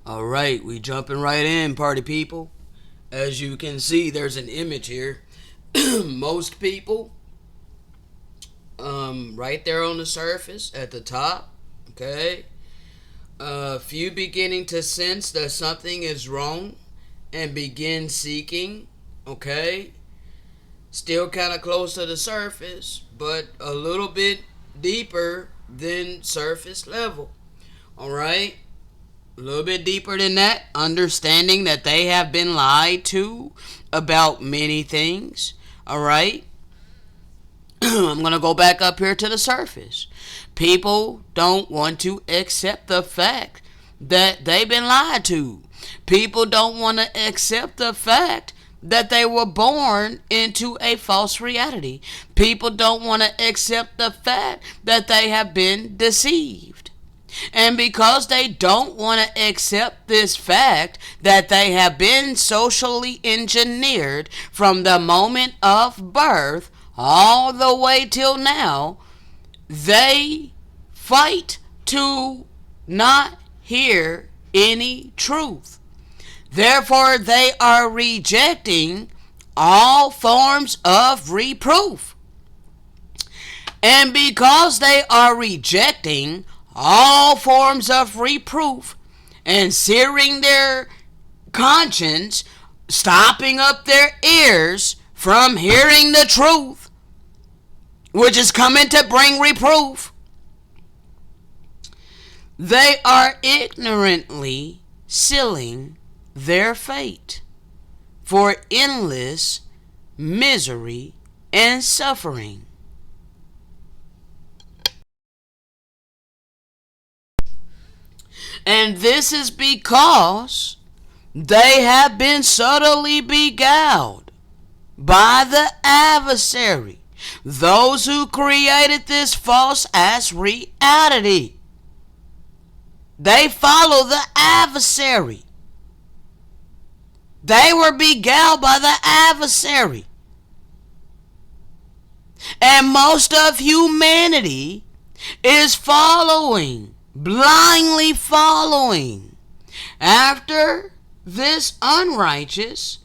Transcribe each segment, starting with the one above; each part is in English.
All right, we jumping right in, party people. As you can see, there's an image here. Most people, right there on the surface at the top, okay. Few beginning to sense that something is wrong and begin seeking, okay. Still kind of close to the surface, but a little bit deeper than surface level. All right. A little bit deeper than that, understanding that they have been lied to about many things. All right. I'm going to go back up here to the surface. People don't want to accept the fact that they've been lied to. People don't want to accept the fact that they were born into a false reality. People don't want to accept the fact that they have been deceived. And because they don't want to accept this fact that they have been socially engineered from the moment of birth all the way till now, they fight to not hear any truth. Therefore, they are rejecting all forms of reproof. And because they are rejecting all forms of reproof and searing their conscience, stopping up their ears from hearing the truth, which is coming to bring reproof, they are ignorantly sealing their fate for endless misery and suffering. And this is because they have been subtly beguiled by the adversary, those who created this false ass reality. They follow the adversary. They were beguiled by the adversary. And most of humanity is blindly following after this unrighteous,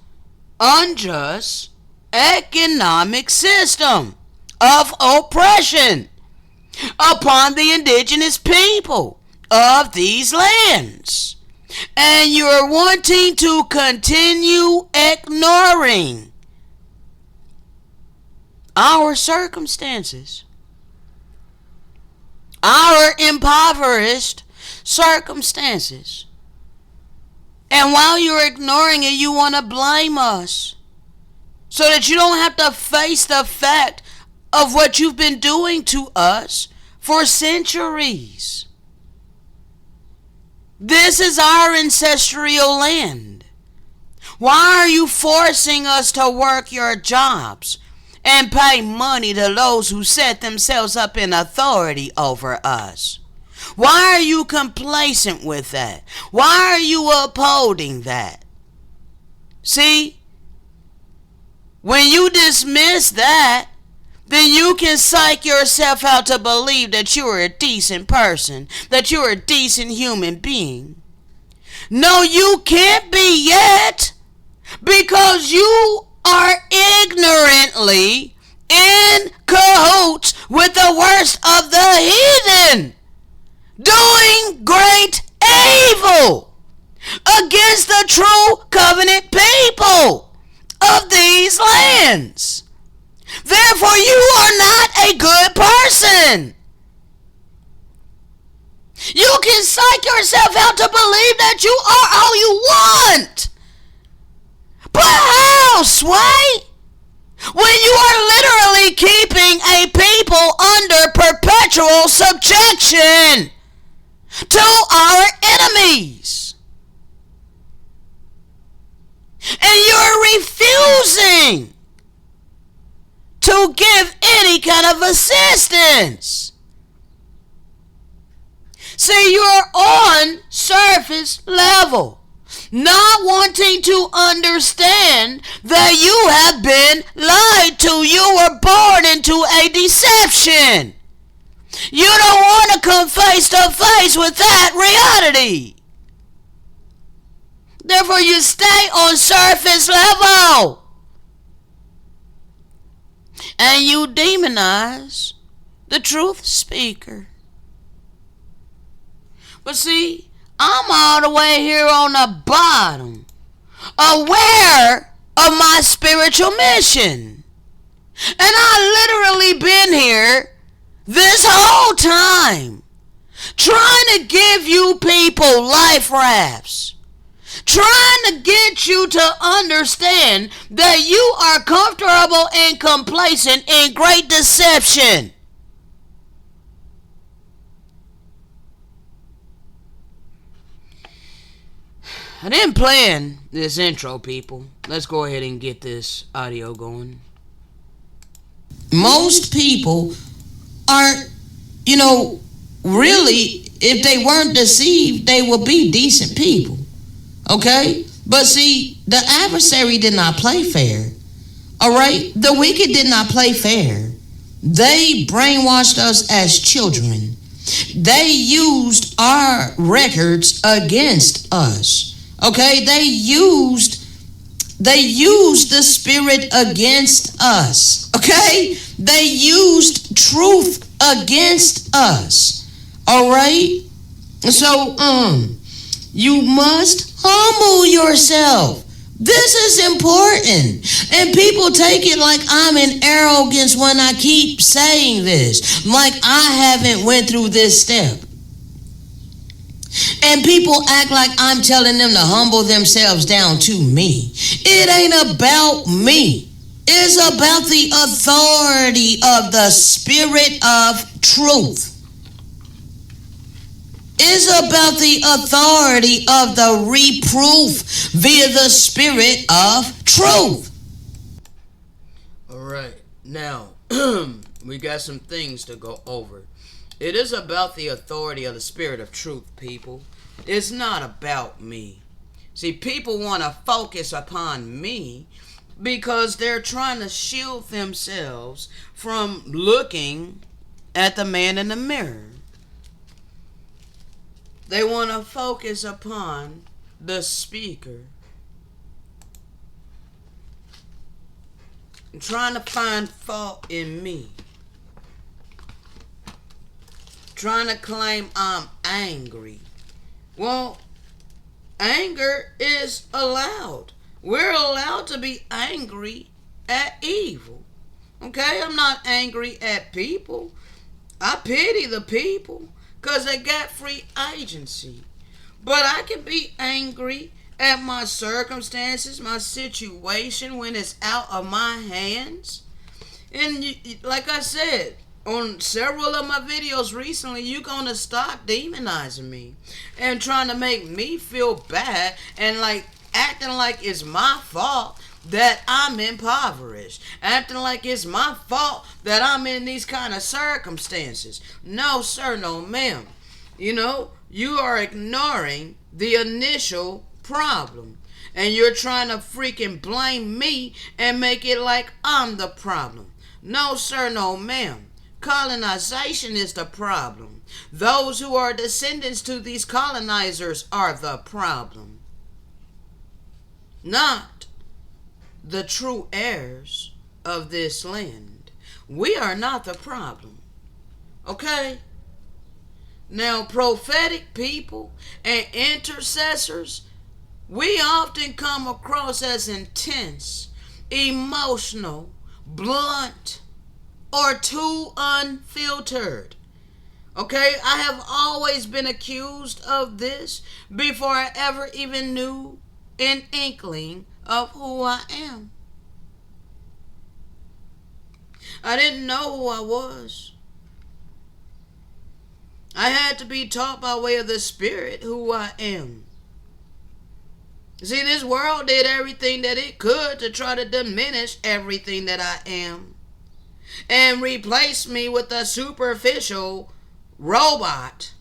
unjust economic system of oppression upon the indigenous people of these lands. And you're wanting to continue ignoring our circumstances, our impoverished circumstances. And while you're ignoring it, you want to blame us so that you don't have to face the fact of what you've been doing to us for centuries. This is our ancestral land. Why are you forcing us to work your jobs and pay money to those who set themselves up in authority over us? Why are you complacent with that? Why are you upholding that? See, when you dismiss that, then you can psych yourself out to believe that you're a decent person, that you're a decent human being. No, you can't be yet, because you are ignorantly in cahoots with the worst of the heathen, doing great evil against the true covenant people of these lands. Therefore, you are not a good person. You can psych yourself out to believe that you are all you want. But how, Sway? When you are literally keeping a people under perpetual subjection to our enemies. And you're refusing to give any kind of assistance. See, you're on surface level, not wanting to understand that you have been lied to. You were born into a deception. You don't want to come face to face with that reality. Therefore, you stay on surface level. And you demonize the truth speaker. But see, I'm all the way here on the bottom, aware of my spiritual mission. And I literally been here this whole time, trying to give you people life rafts, trying to get you to understand that you are comfortable and complacent in great deception. I didn't plan this intro, people. Let's go ahead and get this audio going. Most people are, really, if they weren't deceived, they would be decent people. Okay? But see, the adversary did not play fair. All right? The wicked did not play fair. They brainwashed us as children. They used our records against us. Okay? They used the spirit against us. Okay? They used truth against us. All right? So, you must humble yourself. This is important. And people take it like I'm in arrogance when I keep saying this. Like I haven't went through this step. And people act like I'm telling them to humble themselves down to me. It ain't about me. It's about the authority of the Spirit of truth. It's about the authority of the reproof via the Spirit of truth. All right. Now, we got some things to go over. It is about the authority of the Spirit of truth, people. It's not about me. See, people want to focus upon me because they're trying to shield themselves from looking at the man in the mirror. They want to focus upon the speaker. And trying to find fault in me. Trying to claim I'm angry. Well, anger is allowed. We're allowed to be angry at evil. Okay? I'm not angry at people. I pity the people because they got free agency. But I can be angry at my circumstances, my situation when it's out of my hands. And like I said, on several of my videos recently, you're going to stop demonizing me and trying to make me feel bad and like acting like it's my fault that I'm impoverished. Acting like it's my fault that I'm in these kind of circumstances. No, sir, no, ma'am. You are ignoring the initial problem. And you're trying to freaking blame me and make it like I'm the problem. No, sir, no, ma'am. Colonization is the problem. Those who are descendants to these colonizers are the problem. Not the true heirs of this land. We are not the problem. Okay? Now, prophetic people and intercessors, we often come across as intense, emotional, blunt, or too unfiltered. Okay? I have always been accused of this before I ever even knew an inkling of who I am. I didn't know who I was. I had to be taught by way of the Spirit who I am. See, this world did everything that it could to try to diminish everything that I am and replace me with a superficial robot.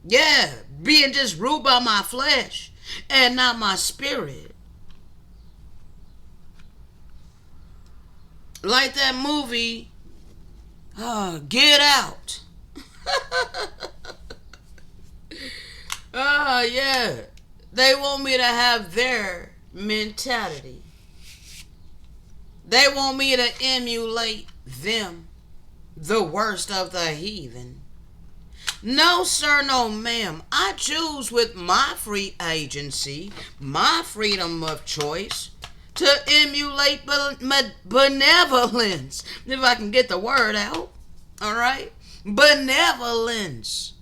Yeah, being just ruled by my flesh and not my spirit. Like that movie, Get Out. Yeah. They want me to have their mentality. They want me to emulate them, the worst of the heathen. No, sir, no, ma'am. I choose with my free agency, my freedom of choice, to emulate benevolence. If I can get the word out. All right? Benevolence.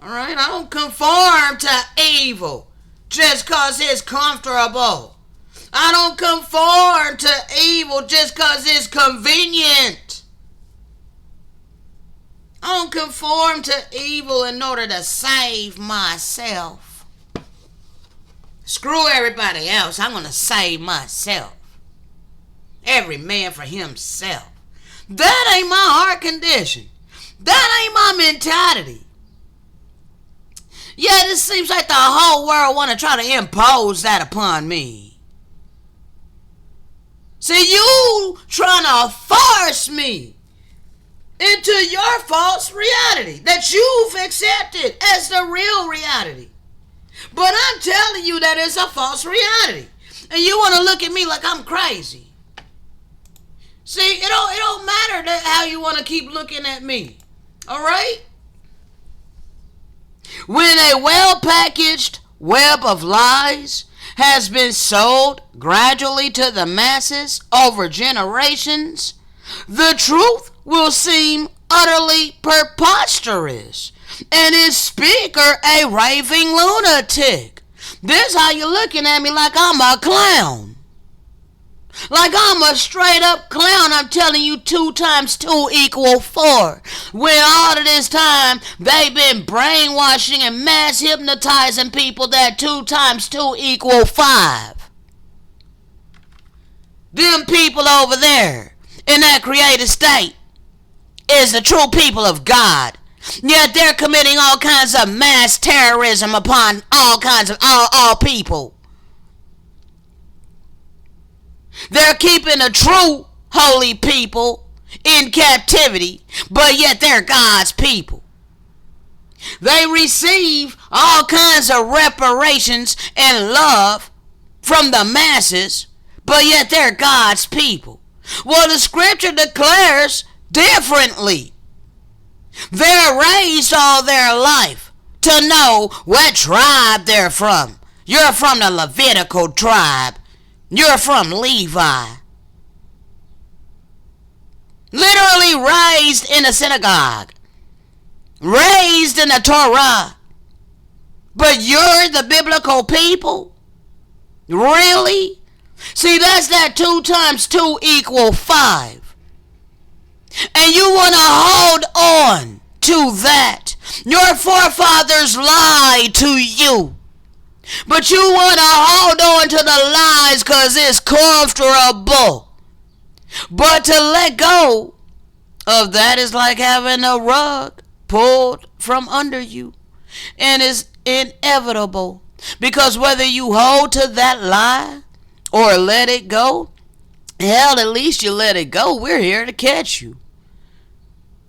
All right? I don't conform to evil just because it's comfortable. I don't conform to evil just because it's convenient. I don't conform to evil in order to save myself. Screw everybody else. I'm going to save myself. Every man for himself. That ain't my heart condition. That ain't my mentality. Yeah, it seems like the whole world want to try to impose that upon me. See, you trying to force me into your false reality that you've accepted as the real reality. But I'm telling you that it's a false reality. And you want to look at me like I'm crazy. See, it don't matter how you want to keep looking at me. All right? When a well-packaged web of lies has been sold gradually to the masses over generations, the truth will seem utterly preposterous and its speaker a raving lunatic. This how you looking at me like I'm a clown. Like I'm a straight up clown. I'm telling you 2 times 2 equal 4. When all of this time they've been brainwashing and mass hypnotizing people that 2 times 2 equal 5. Them people over there in that created state is the true people of God. Yet they're committing all kinds of mass terrorism upon all kinds of all people. They're keeping the true holy people in captivity, but yet they're God's people. They receive all kinds of reparations and love from the masses, but yet they're God's people. Well, the scripture declares differently. They're raised all their life to know what tribe they're from. You're from the Levitical tribe. You're from Levi. Literally raised in a synagogue. Raised in the Torah. But you're the biblical people? Really? See, that's that 2 times 2 equal 5. And you want to hold on to that. Your forefathers lied to you. But you want to hold on to the lies because it's comfortable. But to let go of that is like having a rug pulled from under you. And it's inevitable. Because whether you hold to that lie or let it go, hell, at least you let it go. We're here to catch you.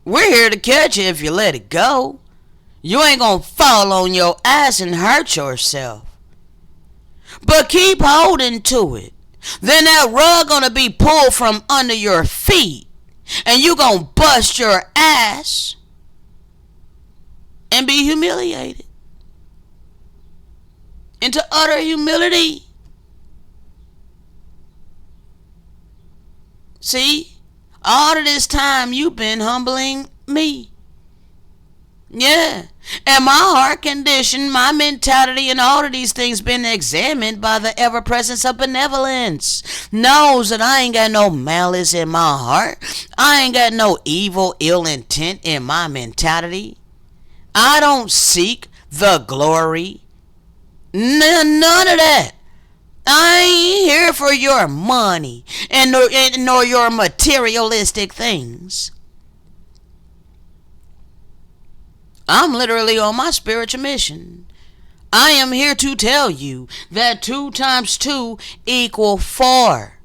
We're here to catch you if you let it go. You ain't gonna fall on your ass and hurt yourself. But keep holding to it. Then that rug gonna be pulled from under your feet. And you gonna bust your ass and be humiliated into utter humility. See? All of this time you've been humbling me. Yeah. And my heart condition, my mentality, and all of these things been examined by the ever presence of benevolence. Knows that I ain't got no malice in my heart. I ain't got no evil, ill intent in my mentality. I don't seek the glory. None of that. I ain't here for your money and nor your materialistic things. I'm literally on my spiritual mission. I am here to tell you that 2 times 2 equal 4.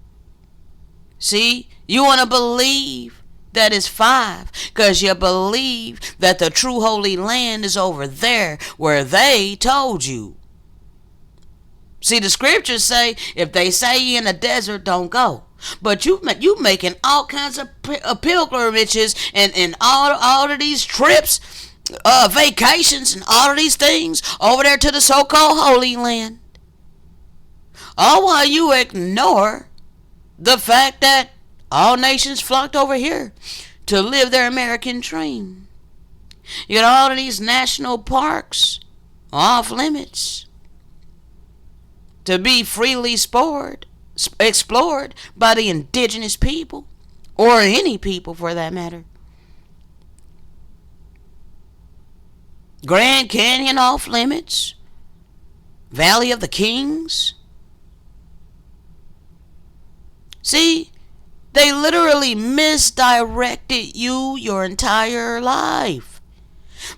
See, you want to believe that it's 5 because you believe that the true Holy Land is over there where they told you. 2 times 2 equal 5. See, you want to believe that it's 5 because you believe that the true Holy Land is over there where they told you. 2 times 2 equal 4. See, you want to believe that the true Holy Land is over there where they told you. 2 times 2 equal 5. See, you want to believe that the true Holy Land is over there where they told you. See, the scriptures say, if they say you in a desert, don't go. But you making all kinds of pilgrimages and all of these trips, vacations and all of these things over there to the so-called Holy Land. All while you ignore the fact that all nations flocked over here to live their American dream. You got all of these national parks off limits to be freely explored by the indigenous people, or any people for that matter. Grand Canyon off limits, Valley of the Kings. See, they literally misdirected you your entire life.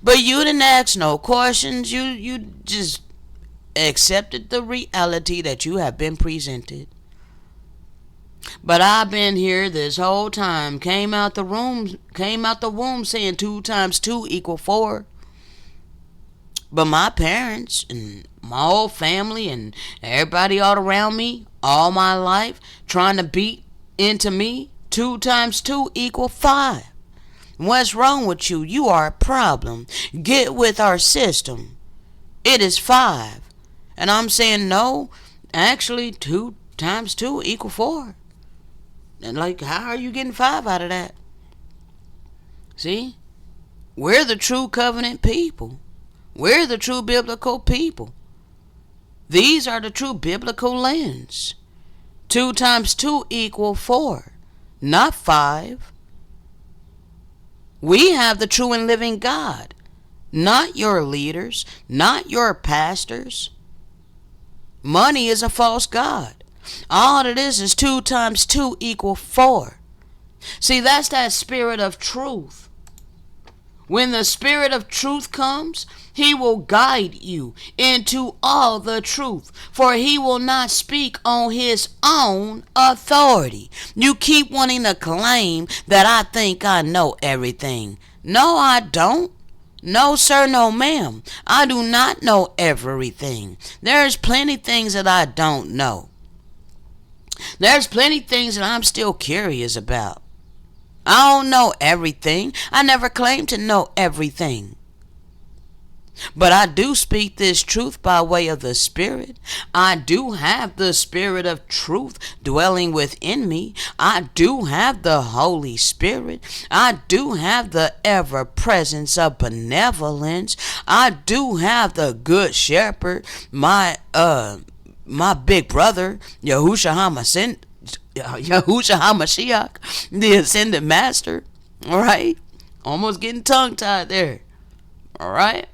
But you didn't ask no questions. You just accepted the reality that you have been presented. But I've been here this whole time. Came out the womb saying 2 times 2 equal 4. But my parents and my whole family and everybody all around me all my life trying to beat into me 2 times 2 equal 5. What's wrong with you? You are a problem. Get with our system. It is 5. And I'm saying no, actually 2 times 2 equal 4. And like, how are you getting 5 out of that? See? We're the true covenant people. We're the true biblical people. These are the true biblical lens. 2 times 2 equal 4, not 5. We have the true and living God, not your leaders, not your pastors. Money is a false god. All it is 2 times 2 equal 4. See, that's that spirit of truth. When the spirit of truth comes, he will guide you into all the truth, for he will not speak on his own authority. You keep wanting to claim that I think I know everything. No, I don't. No, sir, no, ma'am. I do not know everything. There's plenty things that I don't know. There's plenty things that I'm still curious about. I don't know everything. I never claimed to know everything. But I do speak this truth by way of the Spirit. I do have the Spirit of truth dwelling within me. I do have the Holy Spirit. I do have the ever presence of benevolence. I do have the Good Shepherd, my big brother, Yahushua HaMashiach, the Ascended Master. Alright? Almost getting tongue-tied there. Alright?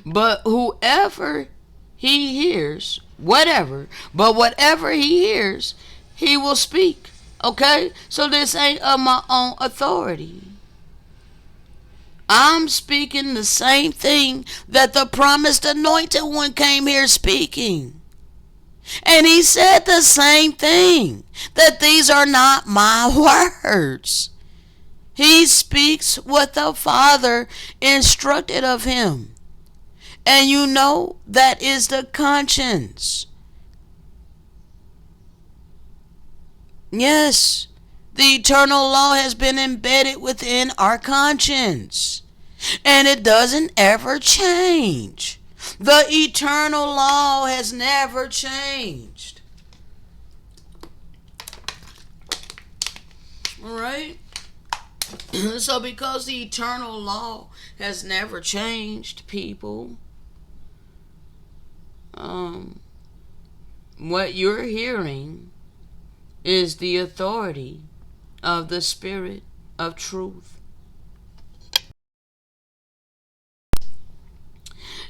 But whoever he hears, whatever he hears, he will speak. Okay? So this ain't of my own authority. I'm speaking the same thing that the promised anointed one came here speaking. And he said the same thing, that these are not my words. He speaks what the Father instructed of him. And you know that is the conscience. Yes, the eternal law has been embedded within our conscience. And it doesn't ever change. The eternal law has never changed. Alright? So because the eternal law has never changed, people, what you're hearing is the authority of the Spirit of truth.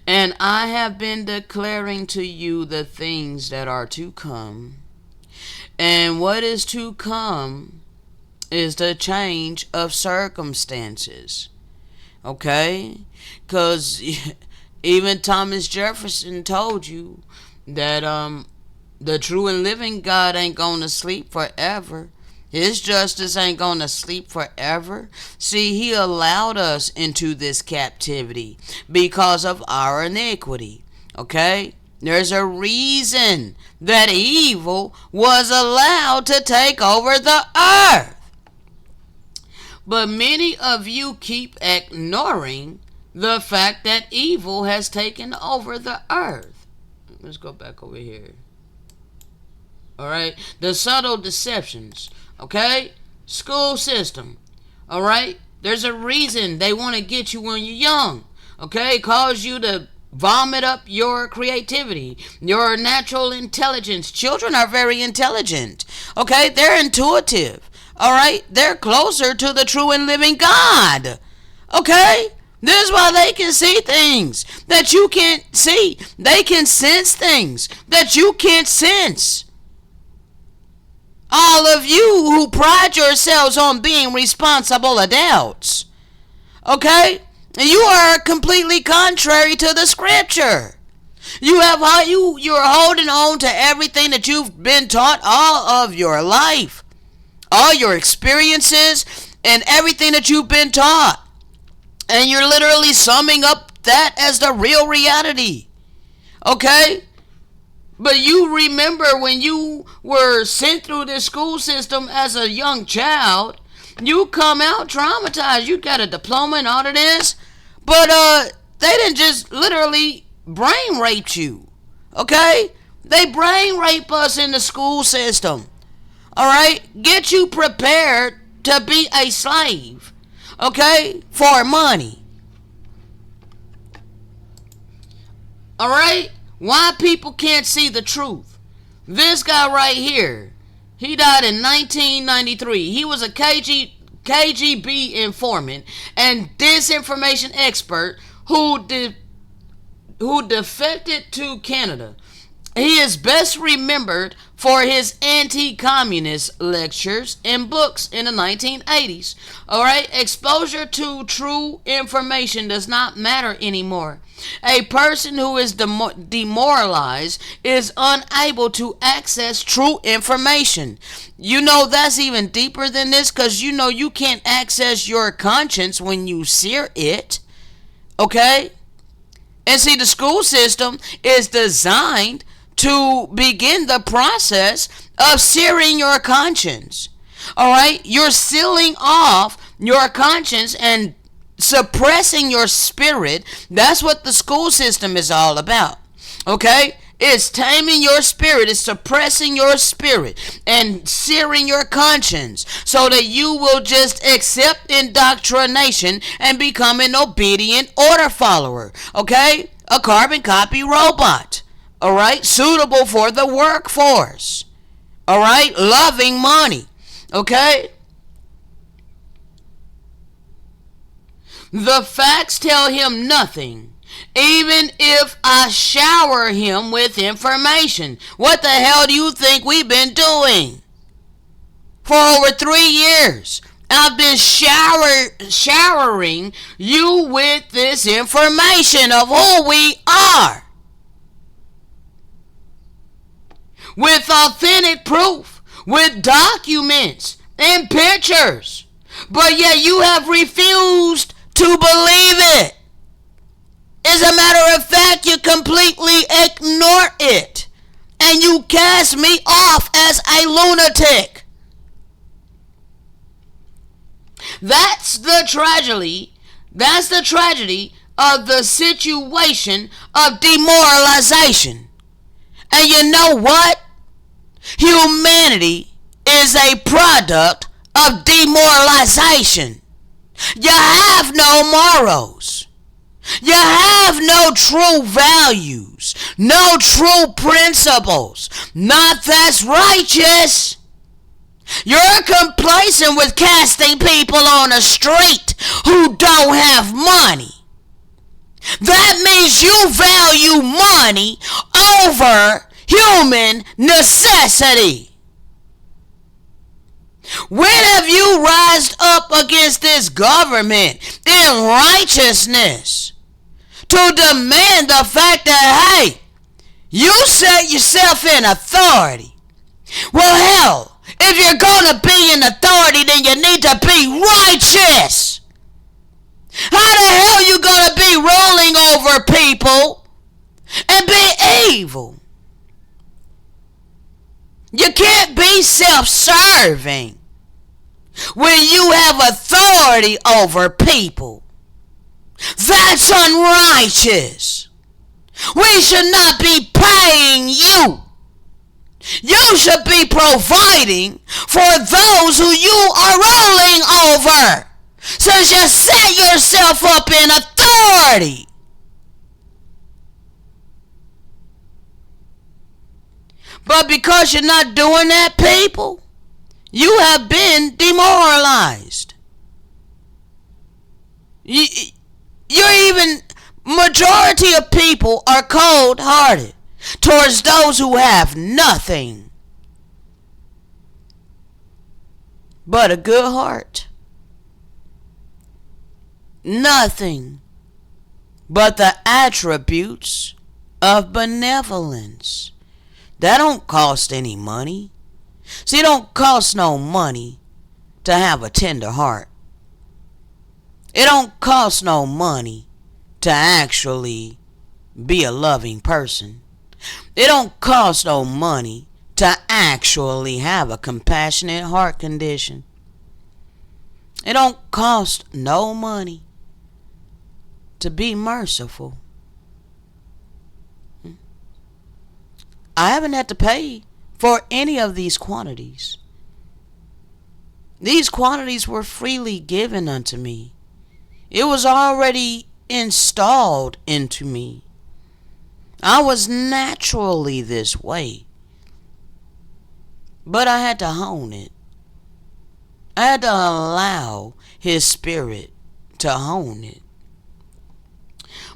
And I have been declaring to you the things that are to come. And what is to come is the change of circumstances. Okay? Because even Thomas Jefferson told you that the true and living God ain't going to sleep forever. His justice ain't going to sleep forever. See, he allowed us into this captivity because of our iniquity. Okay? There's a reason that evil was allowed to take over the earth. But many of you keep ignoring the fact that evil has taken over the earth. Let's go back over here. Alright? The subtle deceptions. Okay? School system. Alright? There's a reason they want to get you when you're young. Okay? Cause you to vomit up your creativity, your natural intelligence. Children are very intelligent. Okay? They're intuitive. Alright? They're closer to the true and living God. Okay? This is why they can see things that you can't see. They can sense things that you can't sense. All of you who pride yourselves on being responsible adults, okay? You are completely contrary to the scripture. You're holding on to everything that you've been taught all of your life, all your experiences, and everything that you've been taught. And you're literally summing up that as the real reality. Okay? But you remember when you were sent through this school system as a young child, you come out traumatized. You got a diploma and all of this. But they didn't just literally brain rape you. Okay? They brain rape us in the school system. Alright? Get you prepared to be a slave. Okay? For money. Alright? Why people can't see the truth. This guy right here, he died in 1993. He was a KGB informant and disinformation expert who defected to Canada. He is best remembered for his anti-communist lectures and books in the 1980s. Alright, exposure to true information does not matter anymore. A person who is demoralized is unable to access true information. You know that's even deeper than this, because you know you can't access your conscience when you sear it. Okay? And see, the school system is designed to begin the process of searing your conscience. Alright? You're sealing off your conscience and suppressing your spirit. That's what the school system is all about. Okay? It's taming your spirit. It's suppressing your spirit and searing your conscience so that you will just accept indoctrination and become an obedient order follower. Okay? A carbon copy robot. Alright? Suitable for the workforce. Alright? Loving money. Okay? The facts tell him nothing, even if I shower him with information. What the hell do you think we've been doing? For over 3 years, I've been showering you with this information of who we are. With authentic proof, with documents and pictures. But yet you have refused to believe it. As a matter of fact, you completely ignore it. And you cast me off as a lunatic. That's the tragedy. That's the tragedy of the situation of demoralization. And you know what? Humanity is a product of demoralization. You have no morals. You have no true values. No true principles. Not that's righteous. You're complacent with casting people on the street who don't have money. That means you value money over human necessity. When have you rised up against this government in righteousness to demand the fact that, hey, you set yourself in authority? Well, hell, if you're going to be in authority, then you need to be righteous. How the hell you going to be ruling over people and be evil. You can't be self-serving when you have authority over people. That's unrighteous. We should not be paying you. You should be providing for those who you are ruling over, since you set yourself up in authority. But because you're not doing that, people, you have been demoralized. Majority of people are cold-hearted towards those who have nothing but a good heart. Nothing but the attributes of benevolence. That don't cost any money. See, it don't cost no money to have a tender heart. It don't cost no money to actually be a loving person. It don't cost no money to actually have a compassionate heart condition. It don't cost no money to be merciful. I haven't had to pay for any of these quantities. These quantities were freely given unto me. It was already installed into me. I was naturally this way. But I had to hone it. I had to allow His Spirit to hone it.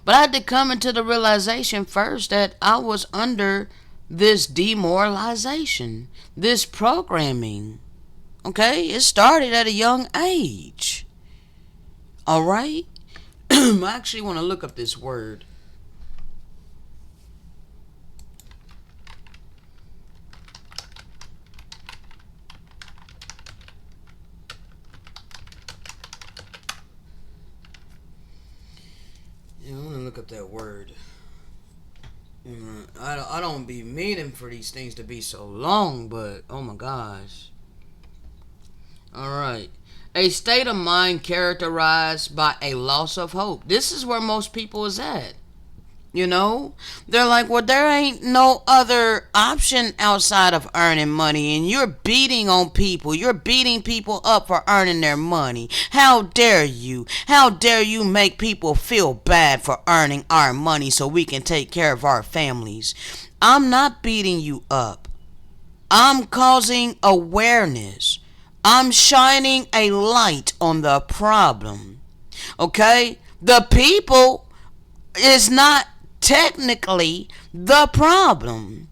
But I had to come into the realization first that I was under this demoralization, this programming. Okay? It started at a young age. Alright? I actually want to look up this word. Yeah, I want to look up that word. I don't be meaning for these things to be so long, but oh my gosh. Alright. A state of mind characterized by a loss of hope. This is where most people is at. You know? They're like, well, there ain't no other option outside of earning money, and you're beating on people. You're beating people up for earning their money. How dare you? How dare you make people feel bad for earning our money so we can take care of our families? I'm not beating you up. I'm causing awareness. I'm shining a light on the problem. Okay? The people is not technically the problem.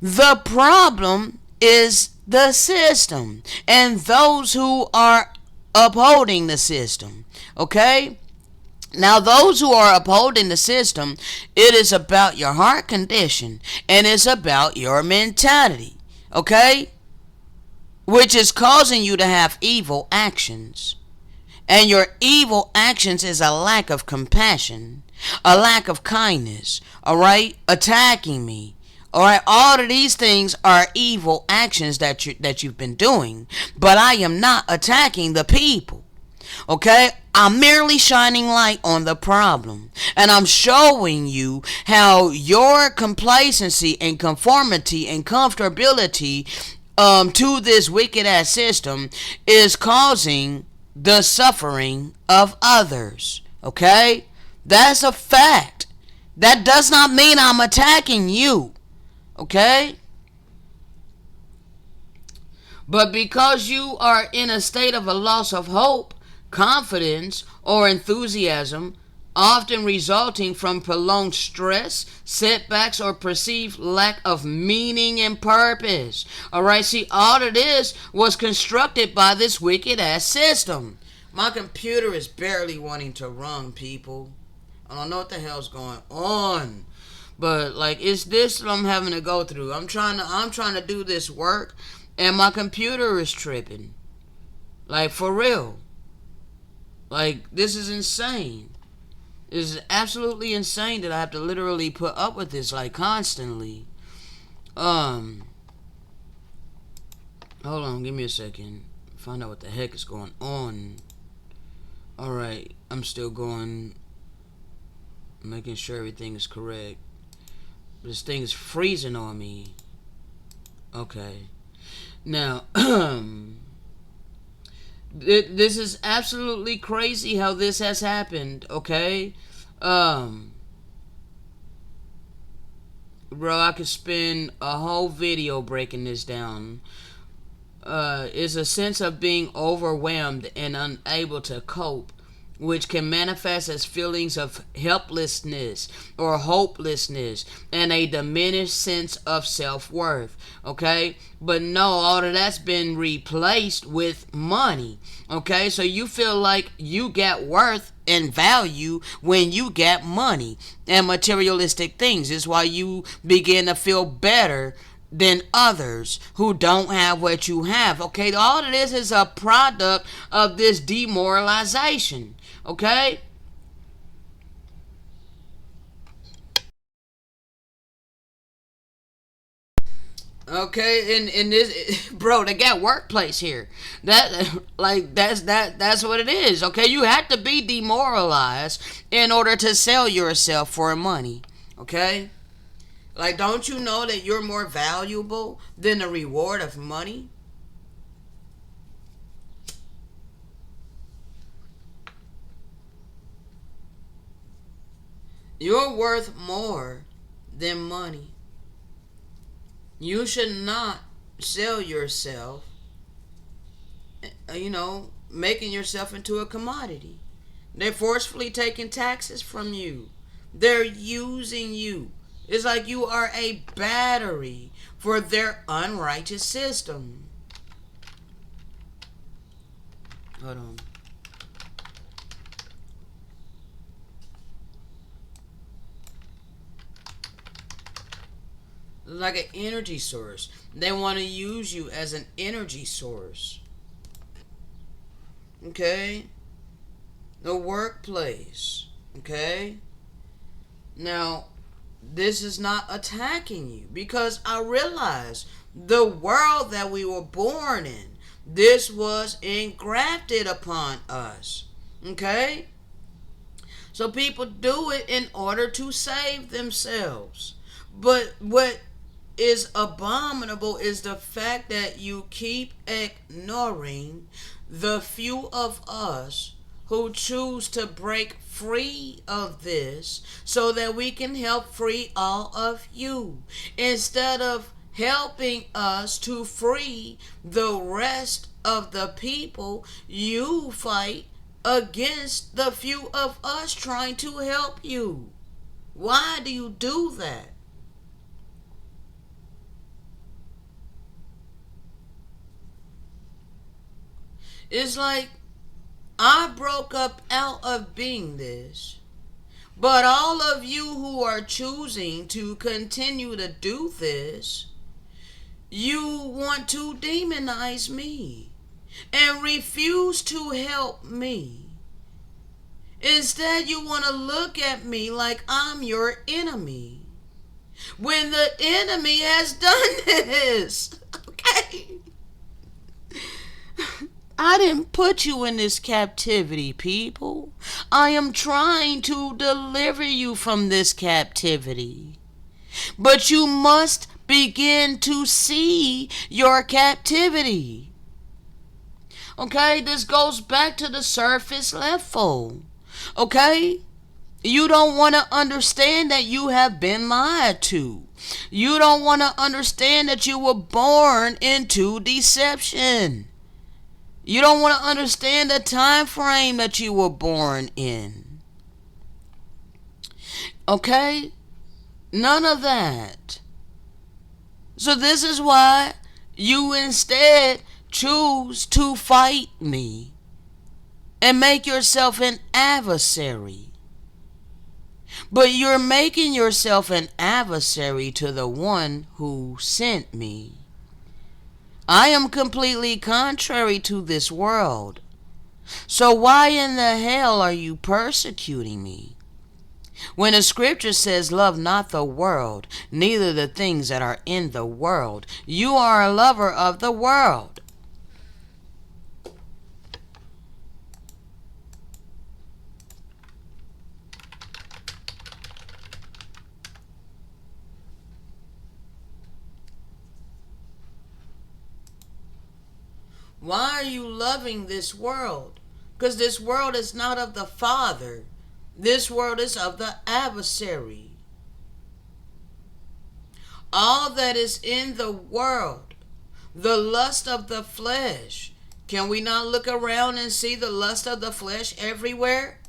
The problem is the system and those who are upholding the system. Okay? Now, those who are upholding the system, it is about your heart condition and it's about your mentality. Okay? Which is causing you to have evil actions. And your evil actions is a lack of compassion, a lack of kindness, alright? Attacking me, alright? All of these things are evil actions that you've been doing. But I am not attacking the people, okay? I'm merely shining light on the problem. And I'm showing you how your complacency and conformity and comfortability to this wicked ass system is causing the suffering of others. Okay? That's a fact. That does not mean I'm attacking you. Okay? But because you are in a state of a loss of hope, confidence, or enthusiasm, often resulting from prolonged stress, setbacks, or perceived lack of meaning and purpose. Alright, see, all of this was constructed by this wicked ass system. My computer is barely wanting to run, people. I don't know what the hell's going on. But like, it's this that I'm having to go through. I'm trying to do this work and my computer is tripping. Like, for real. Like, this is insane. It's absolutely insane that I have to literally put up with this like constantly. Um, Hold on, give me a second. Find out what the heck is going on. Alright, I'm still going, making sure everything is correct. This thing is freezing on me. Okay. Now, this is absolutely crazy how this has happened, okay? Bro, I could spend a whole video breaking this down. Is a sense of being overwhelmed and unable to cope, which can manifest as feelings of helplessness or hopelessness and a diminished sense of self-worth. Okay, but no, all of that's been replaced with money. Okay, so you feel like you get worth and value when you get money and materialistic things. It's why you begin to feel better than others who don't have what you have. Okay, all of this is a product of this demoralization. Okay, and this, bro, they got workplace here. That's what it is. Okay, you have to be demoralized in order to sell yourself for money. Okay, like, don't you know that you're more valuable than the reward of money? You're worth more than money. You should not sell yourself, making yourself into a commodity. They're forcefully taking taxes from you. They're using you. It's like you are a battery for their unrighteous system. Hold on. It's like an energy source. They want to use you as an energy source. Okay? The workplace. Okay? Now, this is not attacking you because I realize the world that we were born in, this was engrafted upon us. Okay? So people do it in order to save themselves. But what is abominable is the fact that you keep ignoring the few of us who choose to break free of this so that we can help free all of you instead of helping us to free the rest of the people. You fight against the few of us trying to help you. Why do you do that? It's like I broke up out of being this. But all of you who are choosing to continue to do this, you want to demonize me and refuse to help me. Instead, you want to look at me like I'm your enemy when the enemy has done this. Okay? I didn't put you in this captivity, people. I am trying to deliver you from this captivity. But you must begin to see your captivity. Okay, this goes back to the surface level. Okay? You don't want to understand that you have been lied to. You don't want to understand that you were born into deception. You don't want to understand the time frame that you were born in. Okay? None of that. So this is why you instead choose to fight me and make yourself an adversary. But you're making yourself an adversary to the one who sent me. I am completely contrary to this world. So why in the hell are you persecuting me? When the scripture says, love not the world, neither the things that are in the world, you are a lover of the world. Why are you loving this world? Because this world is not of the Father. This world is of the adversary. All that is in the world, the lust of the flesh. Can we not look around and see the lust of the flesh everywhere?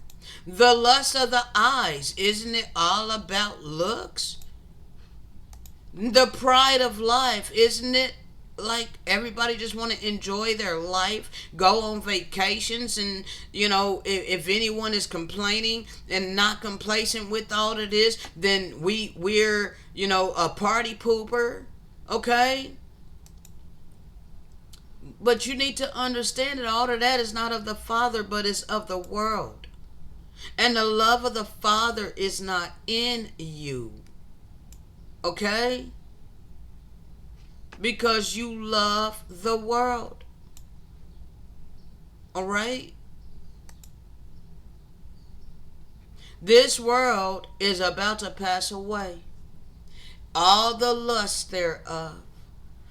The lust of the eyes, isn't it all about looks? The pride of life, isn't it like everybody just want to enjoy their life, go on vacations, and if anyone is complaining and not complacent with all it is, then we're a party pooper, okay? But you need to understand that all of that is not of the Father, but is of the world. And the love of the Father is not in you. Okay? Because you love the world. Alright? This world is about to pass away. All the lust thereof.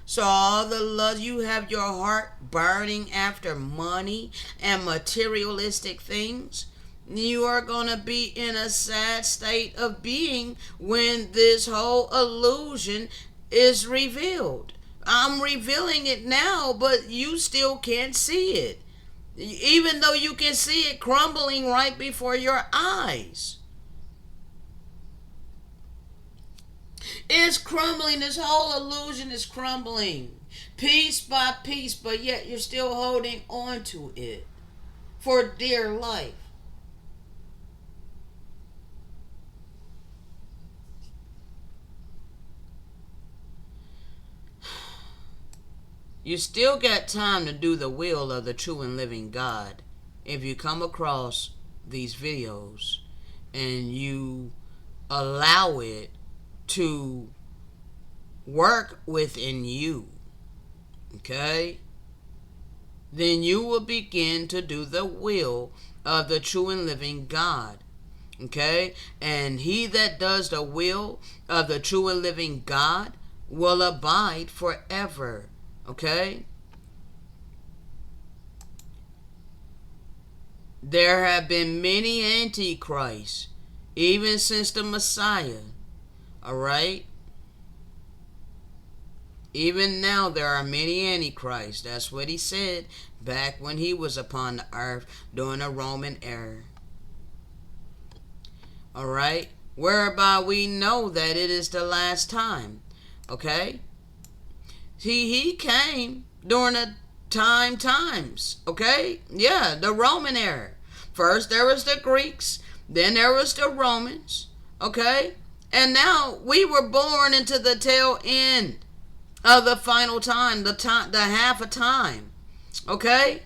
So all the lust, you have your heart burning after money and materialistic things. You are going to be in a sad state of being when this whole illusion is revealed. I'm revealing it now, but you still can't see it. Even though you can see it crumbling right before your eyes. It's crumbling. This whole illusion is crumbling. Piece by piece, but yet you're still holding on to it for dear life. You still got time to do the will of the true and living God if you come across these videos and you allow it to work within you. Okay? Then you will begin to do the will of the true and living God. Okay? And he that does the will of the true and living God will abide forever. Okay? There have been many antichrists, even since the Messiah. Alright? Even now there are many antichrists. That's what he said back when he was upon the earth during the Roman era. Alright? Whereby we know that it is the last time. Okay? He came during the times, okay? Yeah, the Roman era. First there was the Greeks, then there was the Romans, okay? And now we were born into the tail end of the final time, the half a time, okay?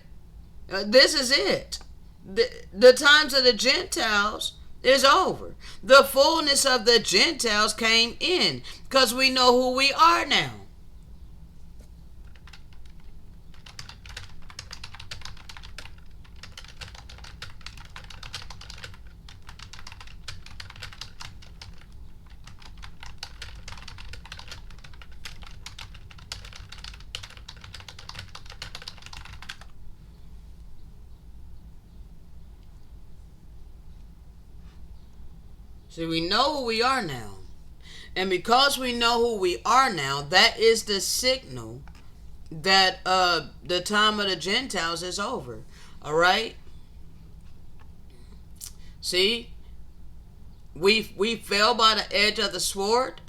This is it. The times of the Gentiles is over. The fullness of the Gentiles came in because we know who we are now. See, we know who we are now. And because we know who we are now, that is the signal that the time of the Gentiles is over. Alright? See? We fell by the edge of the sword.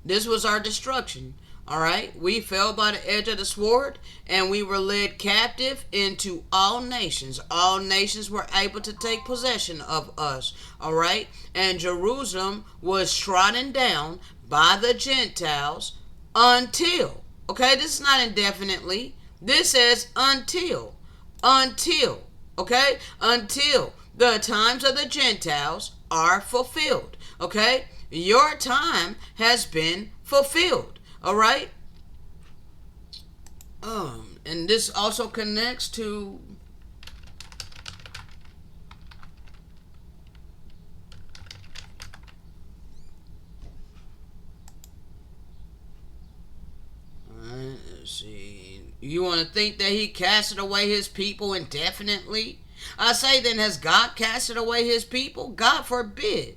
This was our destruction. Alright? We fell by the edge of the sword, and we were led captive into all nations. All nations were able to take possession of us. Alright? And Jerusalem was trodden down by the Gentiles until. Okay? This is not indefinitely. This says until. Until. Okay? Until the times of the Gentiles are fulfilled. Okay? Your time has been fulfilled. All right? And this also connects to let's see. You want to think that he casted away his people indefinitely? I say then, has God casted away his people? God forbid.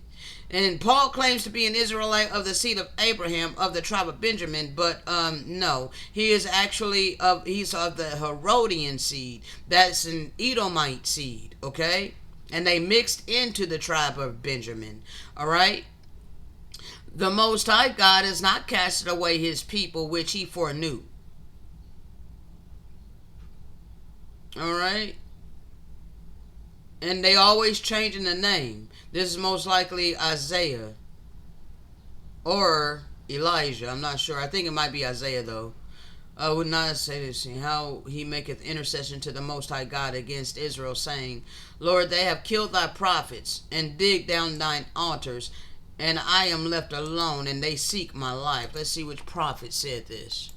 And Paul claims to be an Israelite of the seed of Abraham, of the tribe of Benjamin, but no, he is actually he's of the Herodian seed. That's an Edomite seed, okay? And they mixed into the tribe of Benjamin, all right? The Most High God has not casted away his people, which he foreknew. All right? And they always changing the name. This is most likely Isaiah or Elijah. I'm not sure. I think it might be Isaiah, though. I would not say this, how he maketh intercession to the Most High God against Israel, saying, Lord, they have killed thy prophets, and digged down thine altars, and I am left alone, and they seek my life. Let's see which prophet said this.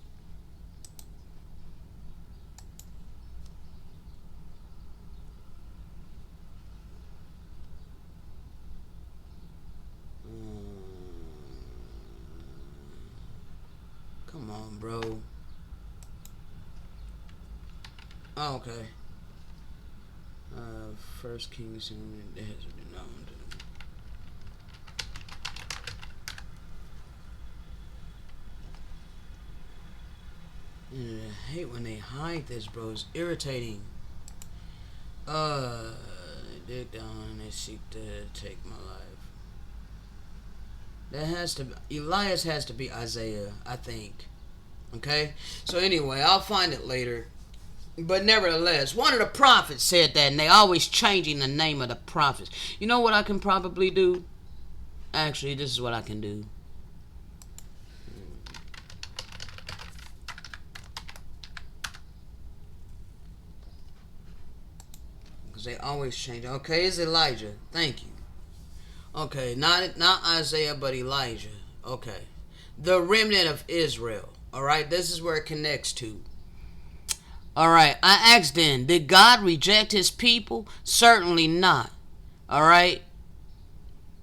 Come on, bro. Oh, okay. First Kings, it has been known to. I hate when they hide this, bro. It's irritating. They dig down and they seek to take my life. That has to be, Elias has to be Isaiah, I think. Okay? So anyway, I'll find it later. But nevertheless, one of the prophets said that, and they always changing the name of the prophets. You know what I can probably do? Actually, this is what I can do. Because they always change. Okay, it's Elijah. Thank you. Okay, not Isaiah, but Elijah. Okay. The remnant of Israel. Alright, this is where it connects to. Alright, I asked then, did God reject his people? Certainly not. Alright.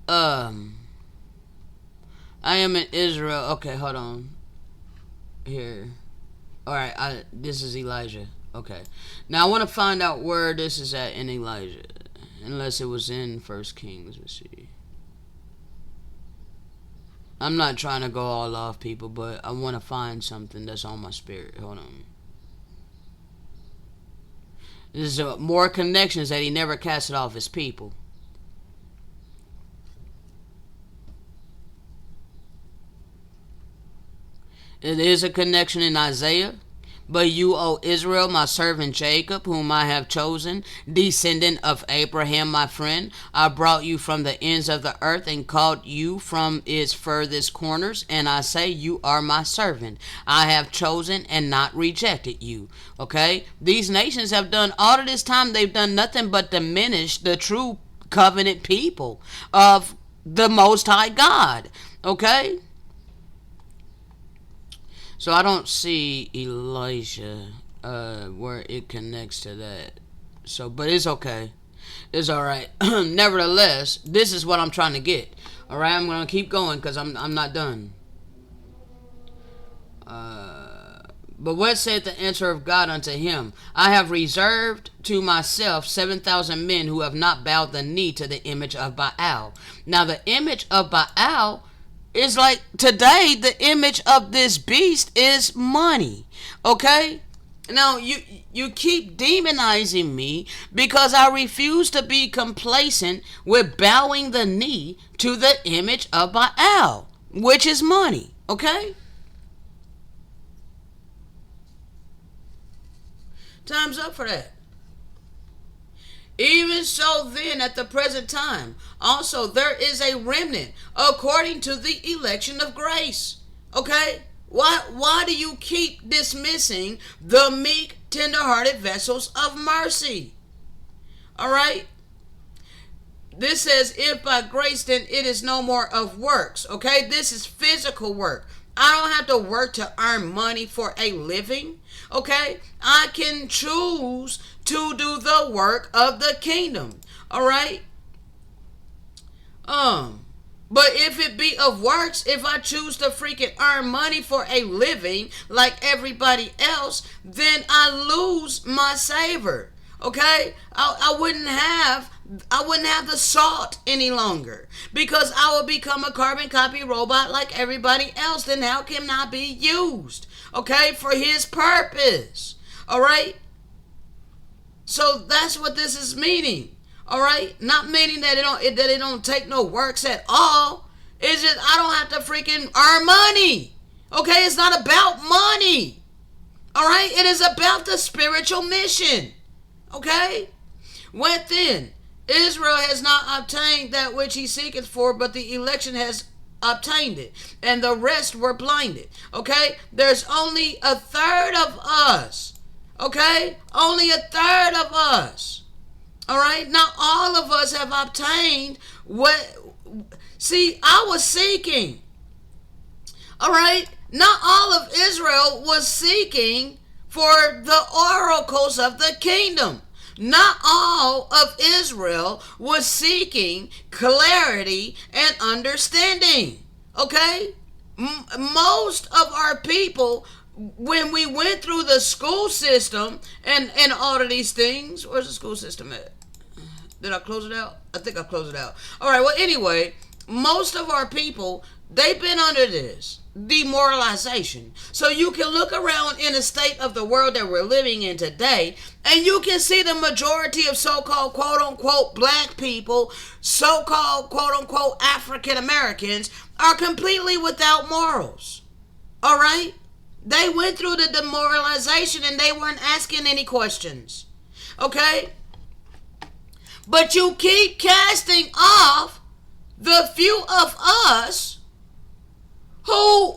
I am in Israel. Okay, hold on. Here. Alright, this is Elijah. Okay. Now I want to find out where this is at in Elijah. Unless it was in First Kings. Let's see. I'm not trying to go all off, people, but I want to find something that's on my spirit. Hold on. This is more connections that he never casted off his people. It is a connection in Isaiah. But you, O Israel, my servant Jacob, whom I have chosen, descendant of Abraham, my friend, I brought you from the ends of the earth and called you from its furthest corners. And I say, you are my servant. I have chosen and not rejected you. Okay? These nations have done all of this time, they've done nothing but diminish the true covenant people of the Most High God. Okay? So I don't see Elijah where it connects to that. So, but it's okay. It's all right. Nevertheless, this is what I'm trying to get. All right, I'm gonna keep going because I'm not done. But what said the answer of God unto him? I have reserved to myself 7,000 men who have not bowed the knee to the image of Baal. Now the image of Baal is like today the image of this beast is money. Okay? Now you keep demonizing me because I refuse to be complacent with bowing the knee to the image of Baal, which is money. Okay? Time's up for that. Even so then at the present time, also there is a remnant according to the election of grace. Okay? Why do you keep dismissing the meek, tender-hearted vessels of mercy? Alright? This says, if by grace, then it is no more of works. Okay, this is physical work. I don't have to work to earn money for a living. Okay, I can choose to do the work of the kingdom. All right. But if it be of works, if I choose to freaking earn money for a living like everybody else, then I lose my savor. Okay? I wouldn't have the salt any longer, because I would become a carbon copy robot like everybody else. Then how can I be used? Okay, for his purpose. All right? So that's what this is meaning. All right, not meaning that it don't take no works at all. It's just I don't have to freaking earn money. Okay, it's not about money. All right, it is about the spiritual mission. Okay, what then? Israel has not obtained that which he seeketh for, but the election has obtained it, and the rest were blinded. Okay, there's only a third of us. Okay, only a third of us. All right, not all of us have obtained what. See, I was seeking. All right, not all of Israel was seeking for the oracles of the kingdom. Not all of Israel was seeking clarity and understanding. Okay, most of our people, when we went through the school system and all of these things, where's the school system at? Did I close it out? I think I closed it out. All right, well, anyway, most of our people, they've been under this demoralization. So you can look around in the state of the world that we're living in today, and you can see the majority of so-called quote-unquote black people, so-called quote-unquote African Americans, are completely without morals. All right? They went through the demoralization and they weren't asking any questions. Okay? But you keep casting off the few of us who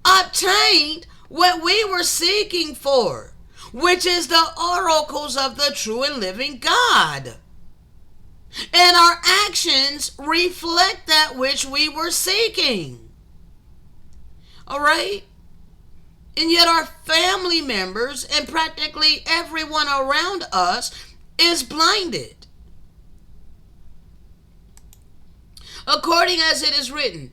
obtained what we were seeking for, which is the oracles of the true and living God. And our actions reflect that which we were seeking. All right? And yet our family members and practically everyone around us is blinded. According as it is written,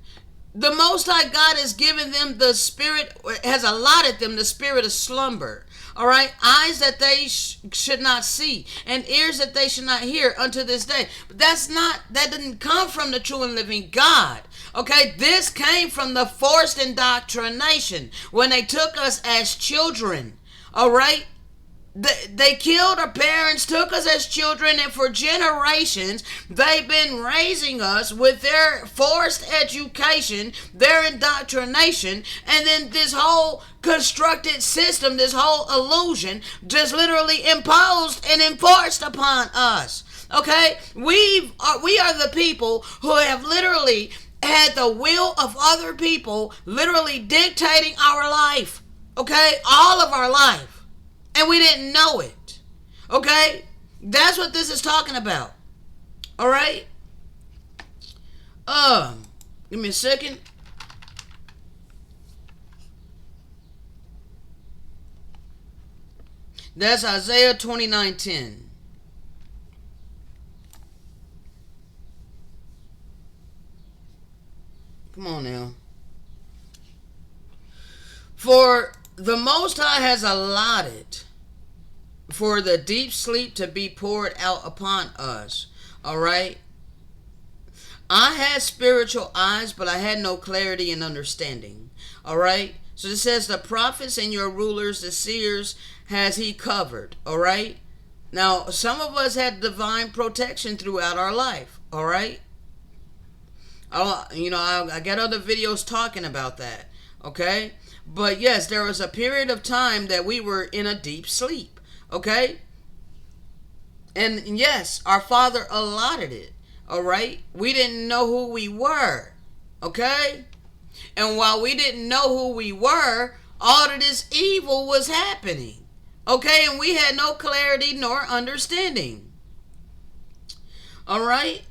the Most High God has given them the spirit, has allotted them the spirit of slumber. All right, eyes that they should not see, and ears that they should not hear unto this day. But that didn't come from the true and living God. Okay, this came from the forced indoctrination when they took us as children. All right. They killed our parents, took us as children, and for generations, they've been raising us with their forced education, their indoctrination, and then this whole constructed system, this whole illusion, just literally imposed and enforced upon us. Okay? We are the people who have literally had the will of other people literally dictating our life. Okay? All of our life. And we didn't know it. Okay? That's what this is talking about. All right? Give me a second. That's Isaiah 29:10. Come on now. For the Most High has allotted for the deep sleep to be poured out upon us. All right? I had spiritual eyes, but I had no clarity and understanding. All right? So it says the prophets and your rulers, the seers, has he covered. All right? Now, some of us had divine protection throughout our life. All right? I got other videos talking about that. Okay? But yes, there was a period of time that we were in a deep sleep. Okay? And yes, our Father allotted it. All right? We didn't know who we were. Okay? And while we didn't know who we were, all of this evil was happening. Okay? And we had no clarity nor understanding. All right?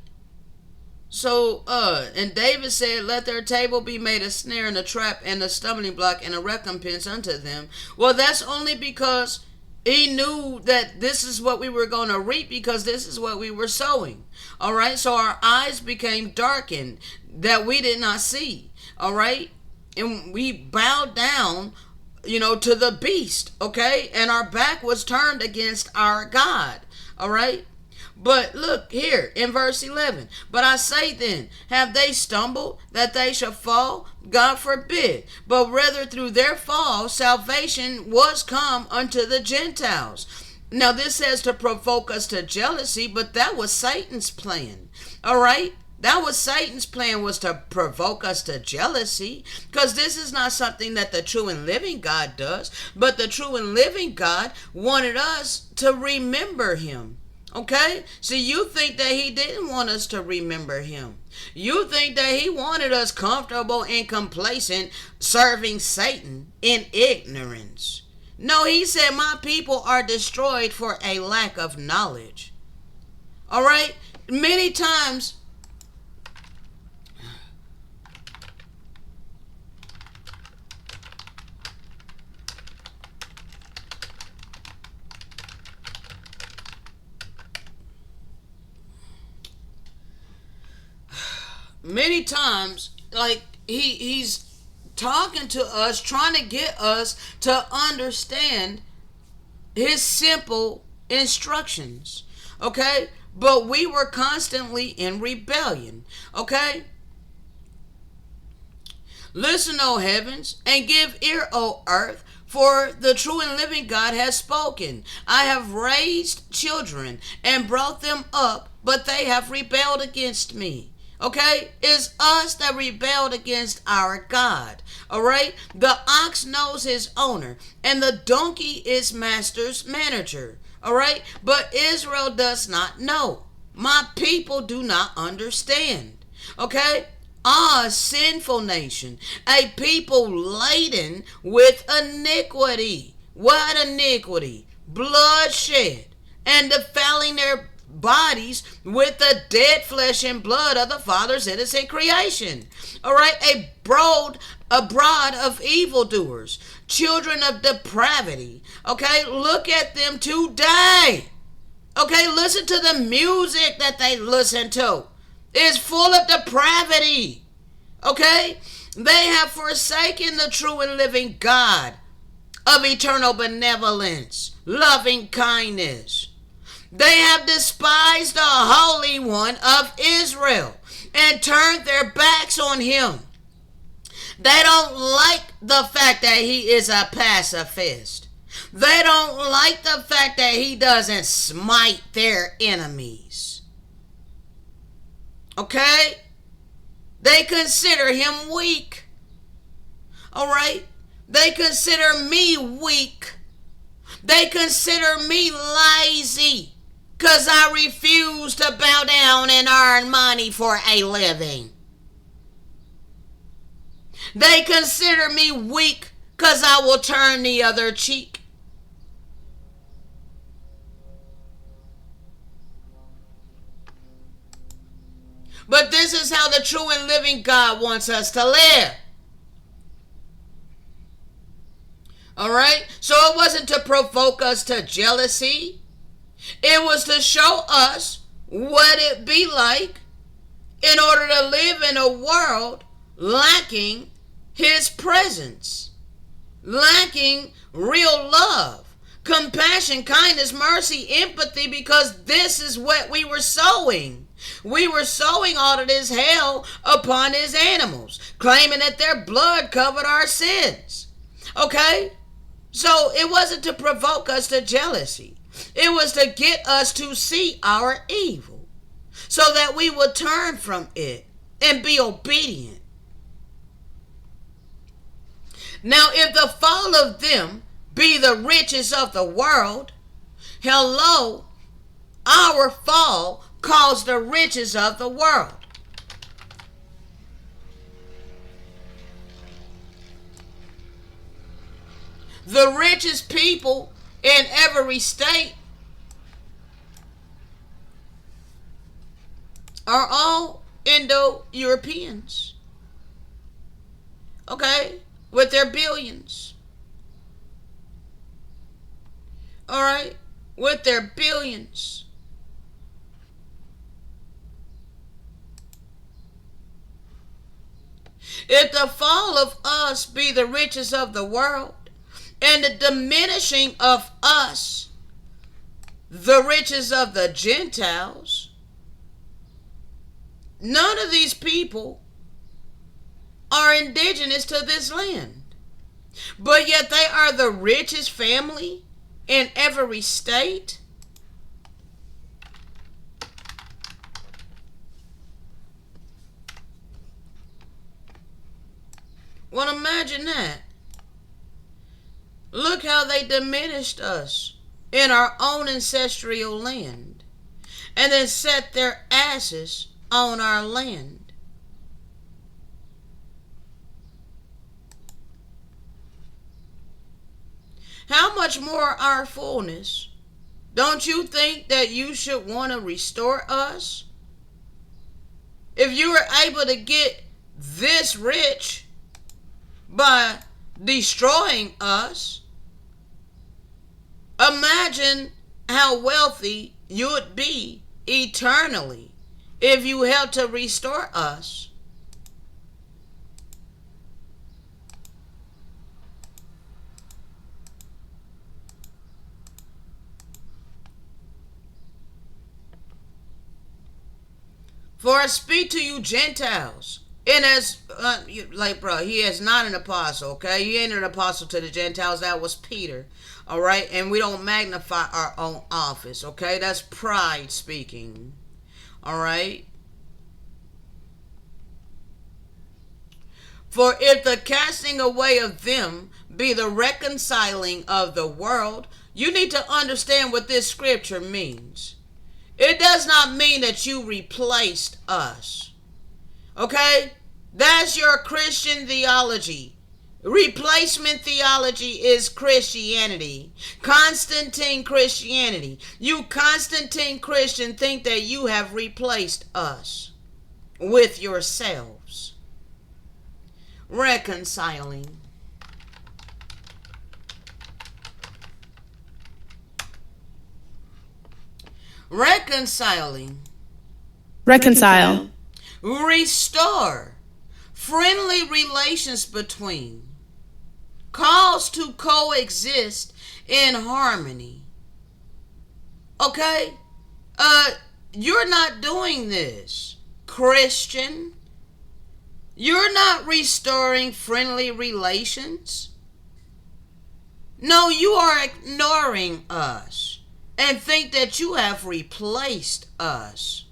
So, and David said, let their table be made a snare and a trap and a stumbling block and a recompense unto them. Well, that's only because he knew that this is what we were going to reap, because this is what we were sowing. All right. So our eyes became darkened that we did not see. All right. And we bowed down, to the beast. Okay. And our back was turned against our God. All right. But look here in verse 11. But I say then, have they stumbled that they shall fall? God forbid. But rather through their fall, salvation was come unto the Gentiles. Now this says to provoke us to jealousy, but that was Satan's plan. All right? That was Satan's plan, was to provoke us to jealousy, because this is not something that the true and living God does, but the true and living God wanted us to remember him. Okay? See, you think that he didn't want us to remember him. You think that he wanted us comfortable and complacent serving Satan in ignorance. No, he said, my people are destroyed for a lack of knowledge. All right? Many times, like he's talking to us, trying to get us to understand his simple instructions. Okay? But we were constantly in rebellion. Okay? Listen, O heavens, and give ear, O earth, for the true and living God has spoken. I have raised children and brought them up, but they have rebelled against me. Okay? It's us that rebelled against our God. All right? The ox knows his owner, and the donkey is master's manager. All right? But Israel does not know. My people do not understand. Okay? Sinful nation, a people laden with iniquity. What iniquity? Bloodshed, and defiling their bodies with the dead flesh and blood of the Father's innocent creation. All right, a brood of evildoers, children of depravity. Okay, look at them today. Okay, listen to the music that they listen to. It's full of depravity. Okay? They have forsaken the true and living God of eternal benevolence, loving kindness. They have despised the Holy One of Israel and turned their backs on him. They don't like the fact that he is a pacifist. They don't like the fact that he doesn't smite their enemies. Okay? They consider him weak. All right? They consider me weak. They consider me lazy because I refuse to bow down and earn money for a living. They consider me weak because I will turn the other cheek. But this is how the true and living God wants us to live. All right? So it wasn't to provoke us to jealousy. It was to show us what it'd be like in order to live in a world lacking his presence, lacking real love, compassion, kindness, mercy, empathy, because this is what we were sowing. We were sowing all of this hell upon his animals, claiming that their blood covered our sins. Okay? So it wasn't to provoke us to jealousy. It was to get us to see our evil so that we would turn from it and be obedient. Now, if the fall of them be the riches of the world, hello, our fall caused the riches of the world. The richest people in every state are all Indo-Europeans, okay, with their billions, all right, with their billions. If the fall of us be the riches of the world, and the diminishing of us the riches of the Gentiles, none of these people are indigenous to this land, but yet they are the richest family in every state. Well, imagine that. Look how they diminished us in our own ancestral land, and then set their asses on our land. How much more our fullness? Don't you think that you should want to restore us? If you were able to get this rich by destroying us, imagine how wealthy you would be eternally if you helped to restore us. For I speak to you Gentiles. And as, bro, he is not an apostle, okay? He ain't an apostle to the Gentiles. That was Peter, all right? And we don't magnify our own office, okay? That's pride speaking, all right? For if the casting away of them be the reconciling of the world, you need to understand what this scripture means. It does not mean that you replaced us, okay? That's your Christian theology. Replacement theology is Christianity. Constantine Christianity. You Constantine Christian think that you have replaced us with yourselves. Reconciling. Reconciling. Reconcile. Restore. Friendly relations between. Calls to coexist in harmony. Okay? You're not doing this, Christian. You're not restoring friendly relations. No, you are ignoring us and think that you have replaced us.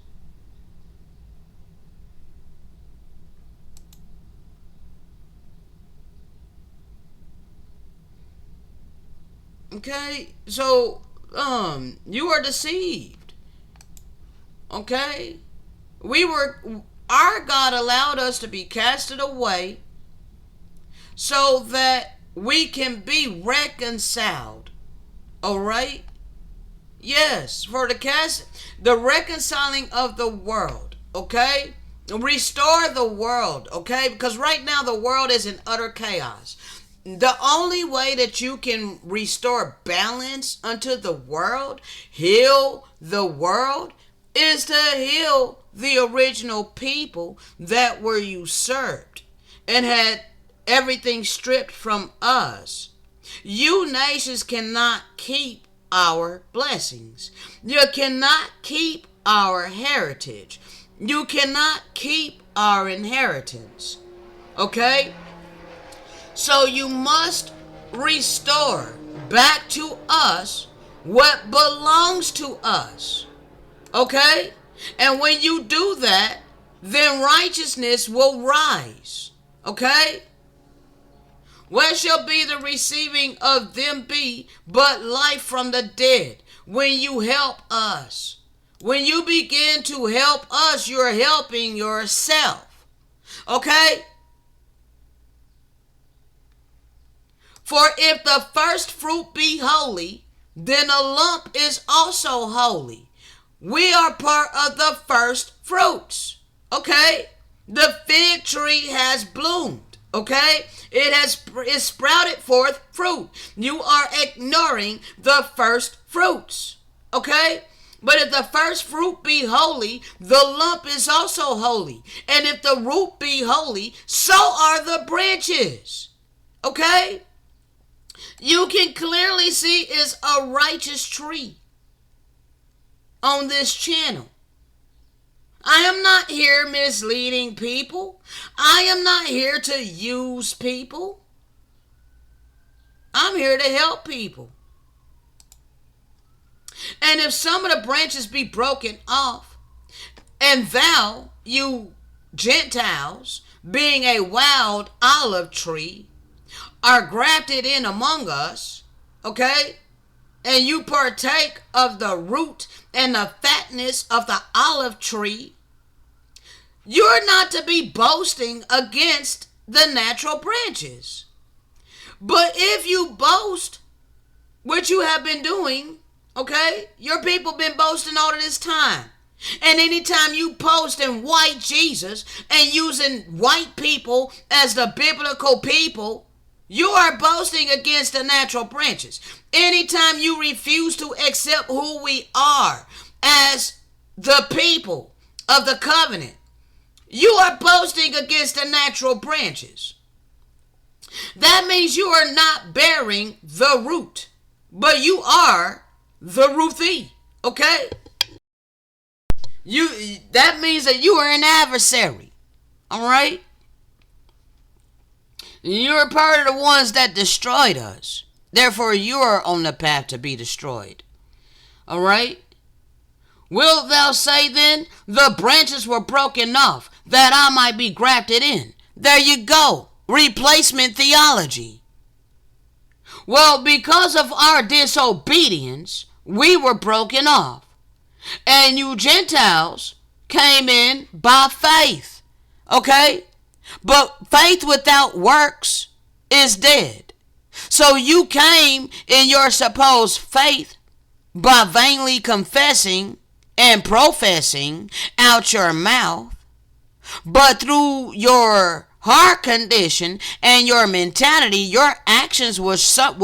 Okay, so you are deceived. Okay, our God allowed us to be casted away so that we can be reconciled. All right. Yes, for the reconciling of the world. Okay, restore the world. Okay, because right now the world is in utter chaos. The only way that you can restore balance unto the world, heal the world, is to heal the original people that were usurped and had everything stripped from us. You nations cannot keep our blessings. You cannot keep our heritage. You cannot keep our inheritance. Okay? So you must restore back to us what belongs to us. Okay? And when you do that, then righteousness will rise. Okay? What shall be the receiving of them be but life from the dead? When you help us. When you begin to help us, you're helping yourself. Okay? For if the first fruit be holy, then a lump is also holy. We are part of the first fruits. Okay? The fig tree has bloomed. Okay? It sprouted forth fruit. You are ignoring the first fruits. Okay? But if the first fruit be holy, the lump is also holy. And if the root be holy, so are the branches. Okay? You can clearly see it's a righteous tree on this channel. I am not here misleading people. I am not here to use people. I'm here to help people. And if some of the branches be broken off, and thou, you Gentiles, being a wild olive tree, are grafted in among us, okay, and you partake of the root and the fatness of the olive tree, you're not to be boasting against the natural branches. But if you boast, which you have been doing, okay, your people been boasting all of this time. And anytime you post in white Jesus and using white people as the biblical people, you are boasting against the natural branches. Anytime you refuse to accept who we are as the people of the covenant, you are boasting against the natural branches. That means you are not bearing the root, but you are the rootee. Okay? That means that you are an adversary. All right? You're part of the ones that destroyed us. Therefore, you are on the path to be destroyed. All right? Wilt thou say then, the branches were broken off, that I might be grafted in? There you go. Replacement theology. Well, because of our disobedience, we were broken off. And you Gentiles came in by faith. Okay? But faith without works is dead. So you came in your supposed faith by vainly confessing and professing out your mouth, but through your heart condition and your mentality, your actions was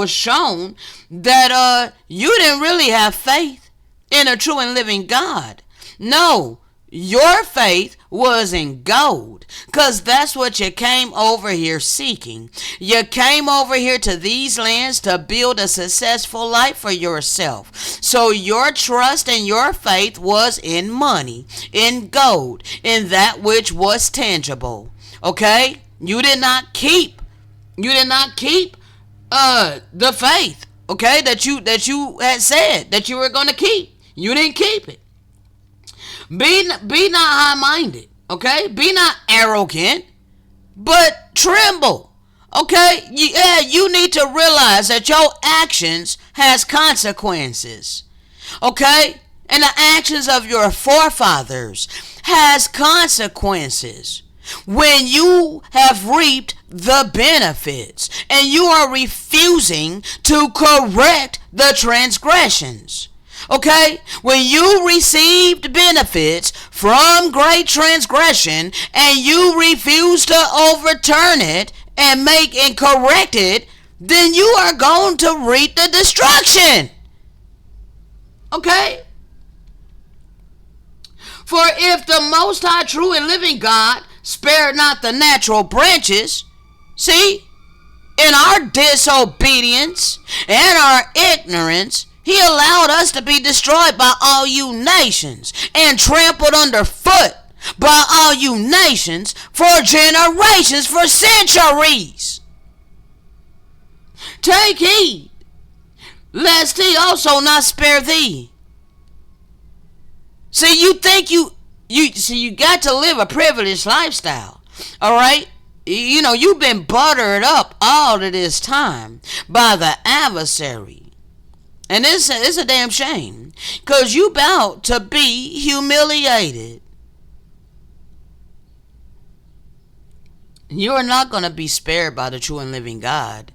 shown that you didn't really have faith in a true and living God. No, your faith was in gold, because that's what you came over here seeking. You came over here to these lands to build a successful life for yourself. So your trust and your faith was in money, in gold, in that which was tangible. Okay? You did not keep the faith, okay, that you had said that you were going to keep. You didn't keep it. Be not high-minded, okay? Be not arrogant, but tremble, okay? You need to realize that your actions has consequences, okay? And the actions of your forefathers has consequences. When you have reaped the benefits and you are refusing to correct the transgressions. Okay? When you received benefits from great transgression and you refuse to overturn it and make and correct it, then you are going to reap the destruction. Okay? For if the Most High true and living God spared not the natural branches, see, in our disobedience and our ignorance, He allowed us to be destroyed by all you nations and trampled underfoot by all you nations for generations, for centuries. Take heed, lest He also not spare thee. See, you think you got to live a privileged lifestyle, all right? You know, you've been buttered up all of this time by the adversary. And it's a damn shame, because you about to be humiliated. You are not going to be spared by the true and living God.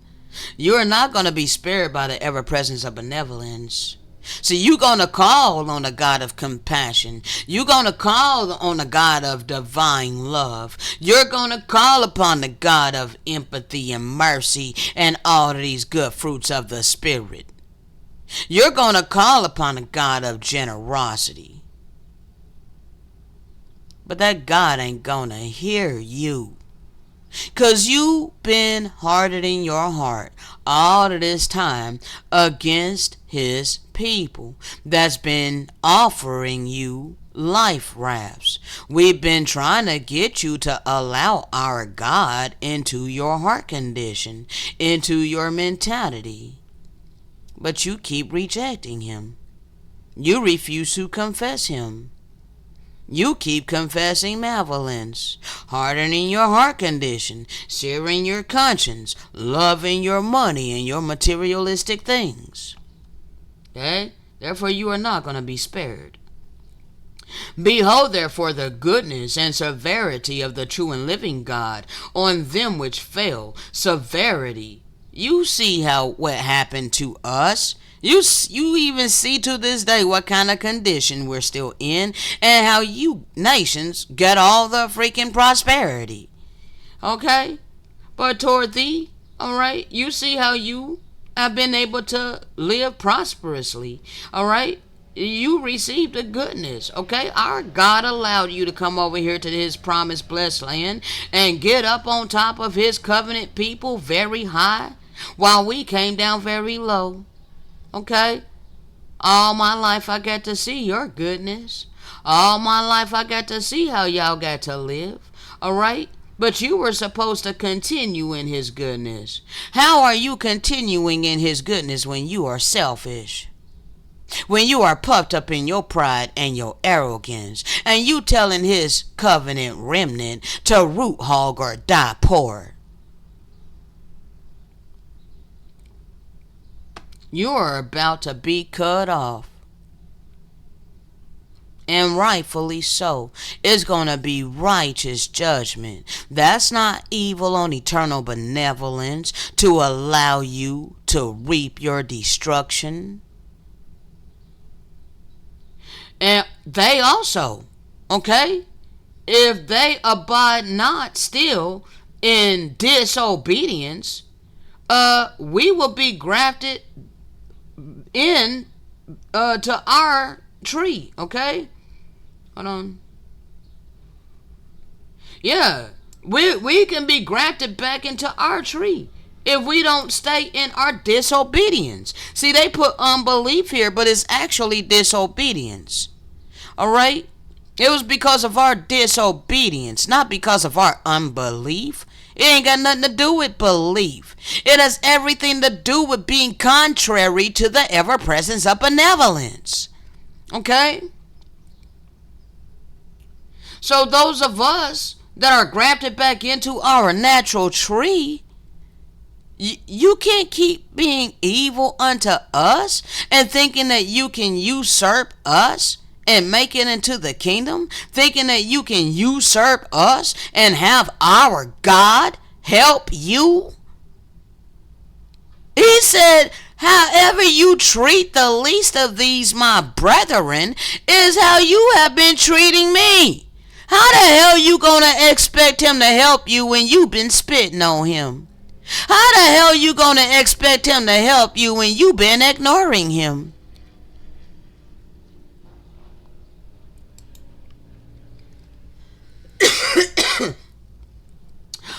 You are not going to be spared by the ever presence of benevolence. So you're going to call on a God of compassion. You're going to call on a God of divine love. You're going to call upon the God of empathy and mercy and all of these good fruits of the Spirit. You're going to call upon a God of generosity. But that God ain't going to hear you. Because you've been hardening your heart all of this time against his people that's been offering you life rafts. We've been trying to get you to allow our God into your heart condition, into your mentality. But you keep rejecting him. You refuse to confess him. You keep confessing malevolence, hardening your heart condition, searing your conscience, loving your money and your materialistic things. Okay? Therefore you are not going to be spared. Behold therefore the goodness and severity of the true and living God on them which fail. Severity. You see what happened to us. You even see to this day what kind of condition we're still in and how you nations get all the freaking prosperity. Okay? But toward thee, alright, you see how you have been able to live prosperously. Alright? You received the goodness. Okay? Our God allowed you to come over here to his promised blessed land and get up on top of his covenant people very high while we came down very low. Okay? All my life I got to see your goodness. All my life I got to see how y'all got to live. Alright? But you were supposed to continue in his goodness. How are you continuing in his goodness when you are selfish? When you are puffed up in your pride and your arrogance, and you telling his covenant remnant to root hog or die poor. You are about to be cut off. And rightfully so. It's going to be righteous judgment. That's not evil on eternal benevolence to allow you to reap your destruction. And they also, okay, if they abide not still in disobedience, we will be grafted in to our tree. Okay, hold on. Yeah, we can be grafted back into our tree if we don't stay in our disobedience. See, they put unbelief here, but it's actually disobedience. All right, it was because of our disobedience, not because of our unbelief. It ain't got nothing to do with belief. It has everything to do with being contrary to the ever-presence of benevolence. Okay? So those of us that are grafted back into our natural tree, you can't keep being evil unto us and thinking that you can usurp us and make it into the kingdom, thinking that you can usurp us and have our God help you. He said, however you treat the least of these my brethren is how you have been treating me. How the hell you gonna expect him to help you when you've been spitting on him? How the hell you gonna expect him to help you when you've been ignoring him?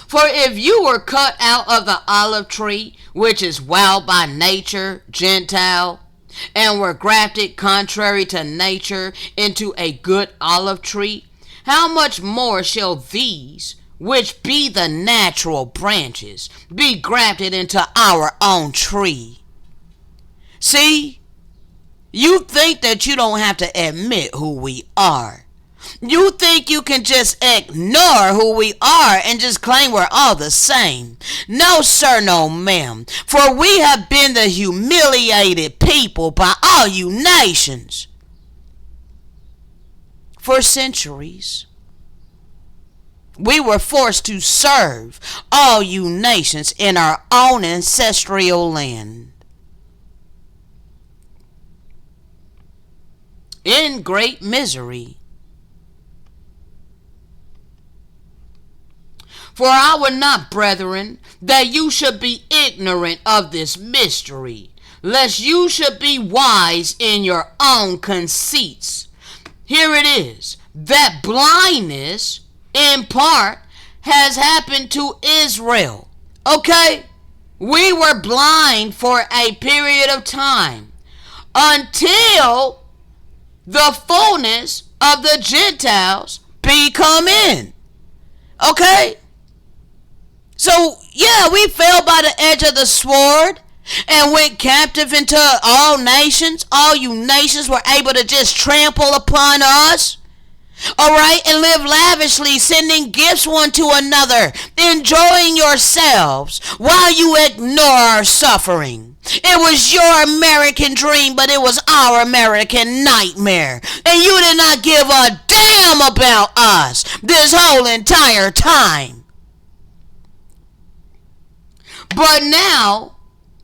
For if you were cut out of the olive tree, which is wild by nature, Gentile, and were grafted contrary to nature into a good olive tree, how much more shall these, which be the natural branches, be grafted into our own tree? See, you think that you don't have to admit who we are. You think you can just ignore who we are and just claim we're all the same. No sir, no ma'am. For we have been the humiliated people by all you nations for centuries. We were forced to serve all you nations in our own ancestral land. in great misery. For I would not, brethren, that you should be ignorant of this mystery, lest you should be wise in your own conceits. Here it is, that blindness, in part, has happened to Israel. Okay? We were blind for a period of time until the fullness of the Gentiles be come in. Okay? So, yeah, we fell by the edge of the sword and went captive into all nations. All you nations were able to just trample upon us. All right, and live lavishly, sending gifts one to another, enjoying yourselves while you ignore our suffering. It was your American dream, but it was our American nightmare. And you did not give a damn about us this whole entire time. But now,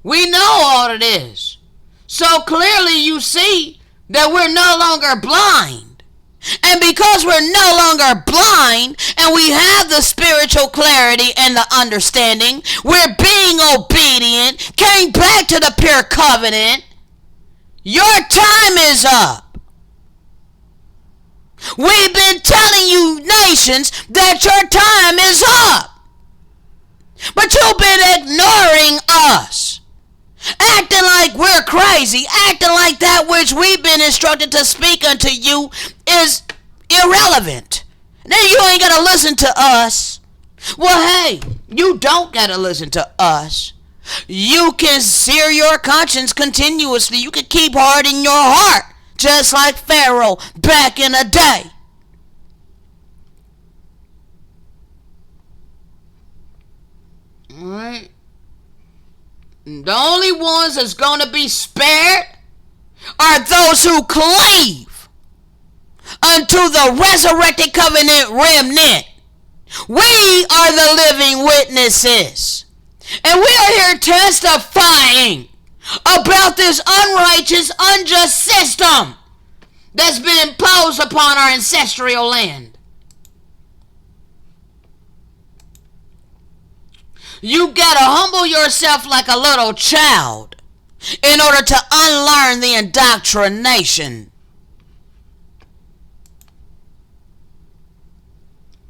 we know all it is. So clearly you see that we're no longer blind. And because we're no longer blind and we have the spiritual clarity and the understanding, we're being obedient, came back to the pure covenant. Your time is up. We've been telling you nations that your time is up. But you've been ignoring us. Acting like we're crazy, acting like that which we've been instructed to speak unto you is irrelevant. Then you ain't gotta listen to us. Well, hey, you don't gotta listen to us. You can sear your conscience continuously. You can keep hard in your heart, just like Pharaoh back in the day. Alright. The only ones that's going to be spared are those who cleave unto the resurrected covenant remnant. We are the living witnesses. And we are here testifying about this unrighteous, unjust system that's been imposed upon our ancestral land. You gotta humble yourself like a little child in order to unlearn the indoctrination.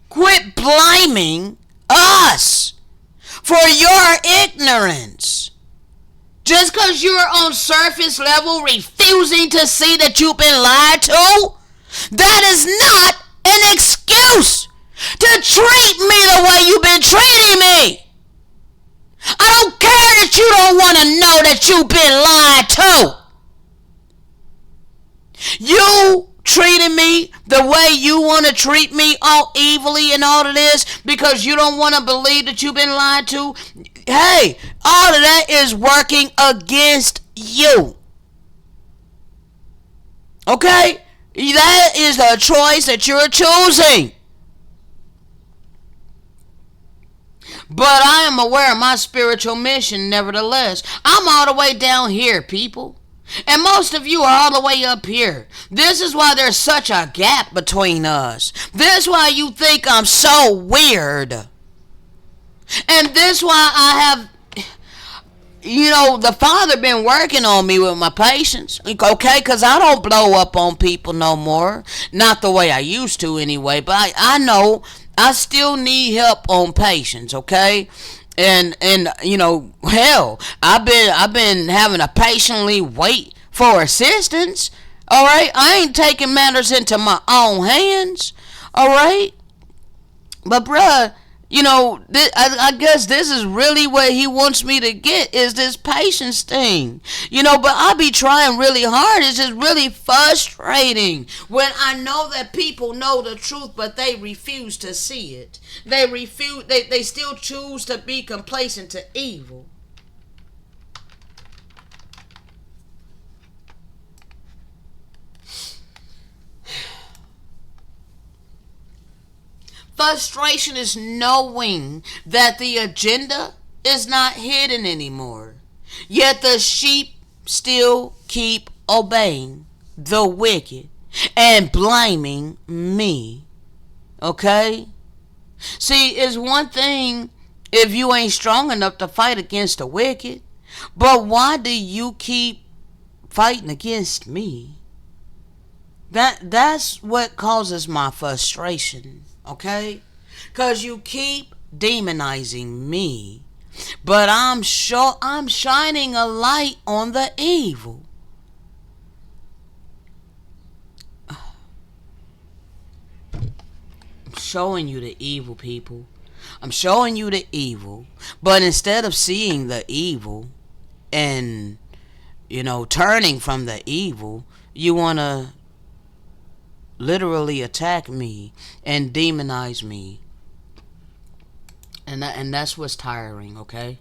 Quit blaming us for your ignorance. Just because you're on surface level refusing to see that you've been lied to, that is not an excuse to treat me the way you've been treating me. I don't care that you don't want to know that you've been lied to. You treating me the way you want to treat me, all evilly and all of this, because you don't want to believe that you've been lied to. Hey, all of that is working against you. Okay? That is the choice that you're choosing. But I am aware of my spiritual mission, nevertheless. I'm all the way down here, people. And most of you are all the way up here. This is why there's such a gap between us. This is why you think I'm so weird. And this is why I have, the Father been working on me with my patience. Okay, because I don't blow up on people no more. Not the way I used to anyway. But I know I still need help on patience, okay? And hell, I've been having to patiently wait for assistance. All right, I ain't taking matters into my own hands. All right, but bruh, I guess this is really what he wants me to get, is this patience thing. But I be trying really hard. It's just really frustrating when I know that people know the truth, but they refuse to see it. They still choose to be complacent to evil. Frustration is knowing that the agenda is not hidden anymore. Yet the sheep still keep obeying the wicked. and blaming me. Okay? See, it's one thing if you ain't strong enough to fight against the wicked, but why do you keep fighting against me? That's what causes my frustration, okay? Cause you keep demonizing me, but I'm shining a light on the evil. I'm showing you the evil, people. I'm showing you the evil, but instead of seeing the evil and turning from the evil, you want to literally attack me and demonize me. And that's what's tiring, okay?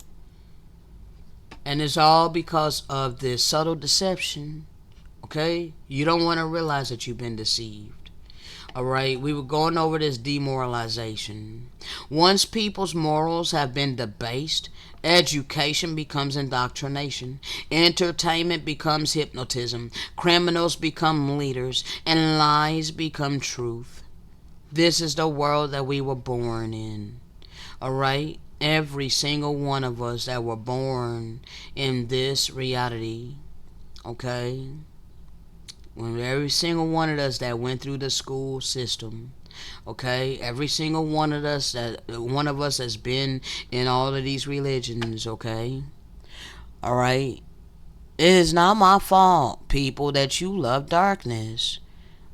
And it's all because of this subtle deception, okay? You don't want to realize that you've been deceived. Alright, we were going over this demoralization. Once people's morals have been debased, education becomes indoctrination. Entertainment becomes hypnotism. Criminals become leaders. And lies become truth. This is the world that we were born in. Alright? Every single one of us that were born in this reality. Okay? When every single one of us that went through the school system, okay, every single one of us has been in all of these religions, okay, all right, it is not my fault, people, that you love darkness,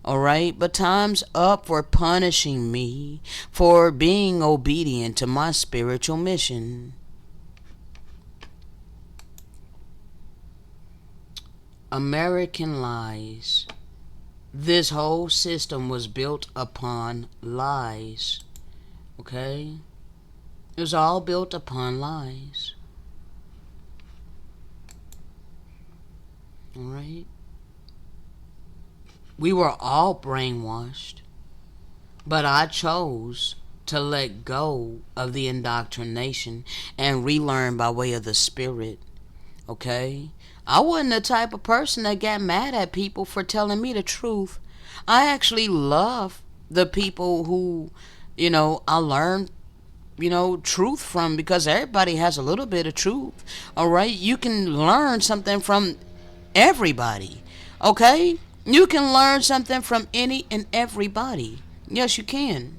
all right, but time's up for punishing me for being obedient to my spiritual mission. American lies. This whole system was built upon lies. Okay? It was all built upon lies. Alright? We were all brainwashed. But I chose to let go of the indoctrination and relearn by way of the Spirit. Okay? I wasn't the type of person that got mad at people for telling me the truth. I actually love the people who, I learned, truth from, because everybody has a little bit of truth. Alright? You can learn something from everybody. Okay? You can learn something from any and everybody. Yes, you can.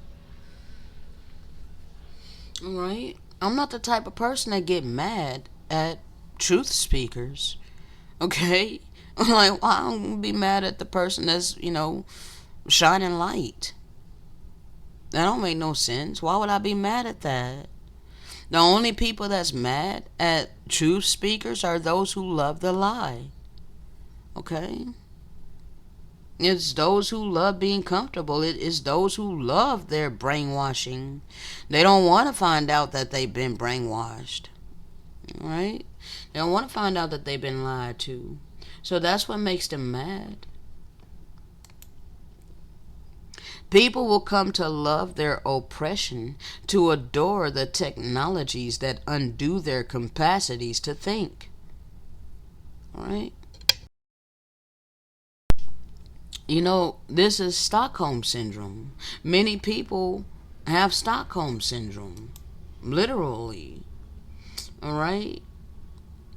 Alright? I'm not the type of person that get mad at truth speakers. Okay? I'm like, well, I'm going to be mad at the person that's, shining light. That don't make no sense. Why would I be mad at that? The only people that's mad at truth speakers are those who love the lie. Okay? It's those who love being comfortable. It is those who love their brainwashing. They don't want to find out that they've been brainwashed. Right? They don't want to find out that they've been lied to. So that's what makes them mad. People will come to love their oppression, to adore the technologies that undo their capacities to think. Alright? This is Stockholm Syndrome. Many people have Stockholm Syndrome. Literally. Alright?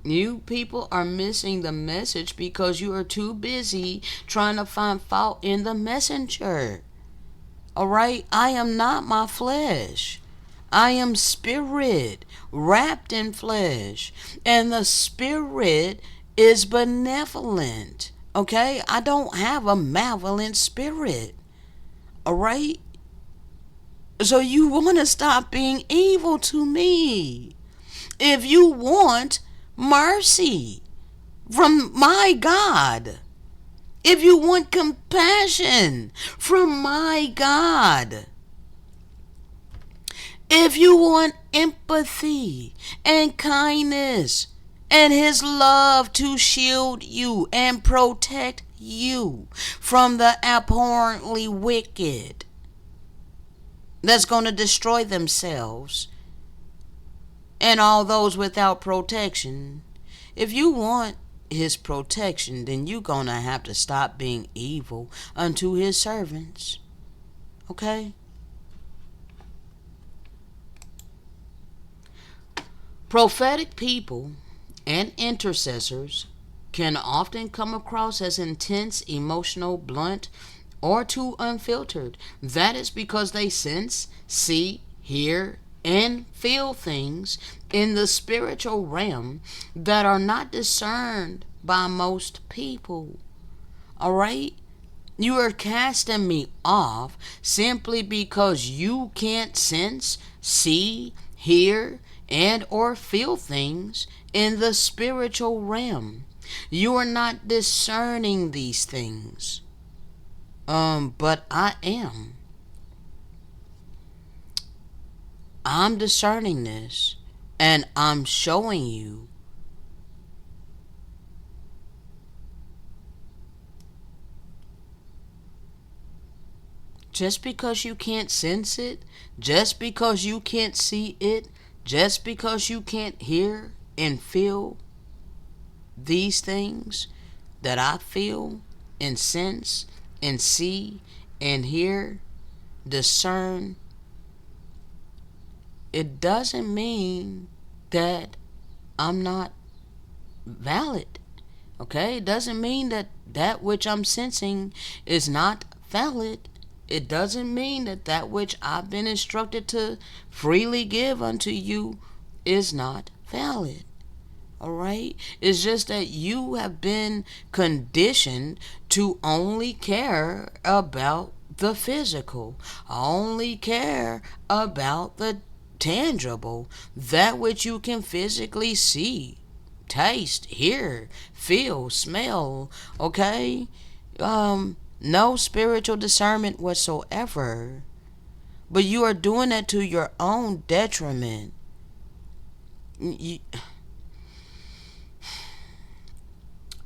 You people are missing the message because you are too busy trying to find fault in the messenger. Alright? I am not my flesh. I am spirit, wrapped in flesh. And the spirit is benevolent. Okay? I don't have a malevolent spirit. Alright? So you want to stop being evil to me. If you want mercy from my God, if you want compassion from my God, if you want empathy and kindness and His love to shield you and protect you from the abhorrently wicked that's going to destroy themselves and all those without protection, if you want his protection, then you're gonna have to stop being evil unto his servants. Okay? Prophetic people and intercessors can often come across as intense, emotional, blunt, or too unfiltered. That is because they sense, see, hear, and feel things in the spiritual realm that are not discerned by most people. Alright? You are casting me off simply because you can't sense, see, hear, and or feel things in the spiritual realm. You are not discerning these things. But I am. I'm discerning this, and I'm showing you. Just because you can't sense it, just because you can't see it, just because you can't hear and feel these things that I feel and sense and see and hear, discern, it doesn't mean that I'm not valid. Okay? It doesn't mean that that which I'm sensing is not valid. It doesn't mean that that which I've been instructed to freely give unto you is not valid. Alright? It's just that you have been conditioned to only care about the physical, only care about the tangible, that which you can physically see, taste, hear, feel, smell, okay? No spiritual discernment whatsoever. But you are doing that to your own detriment.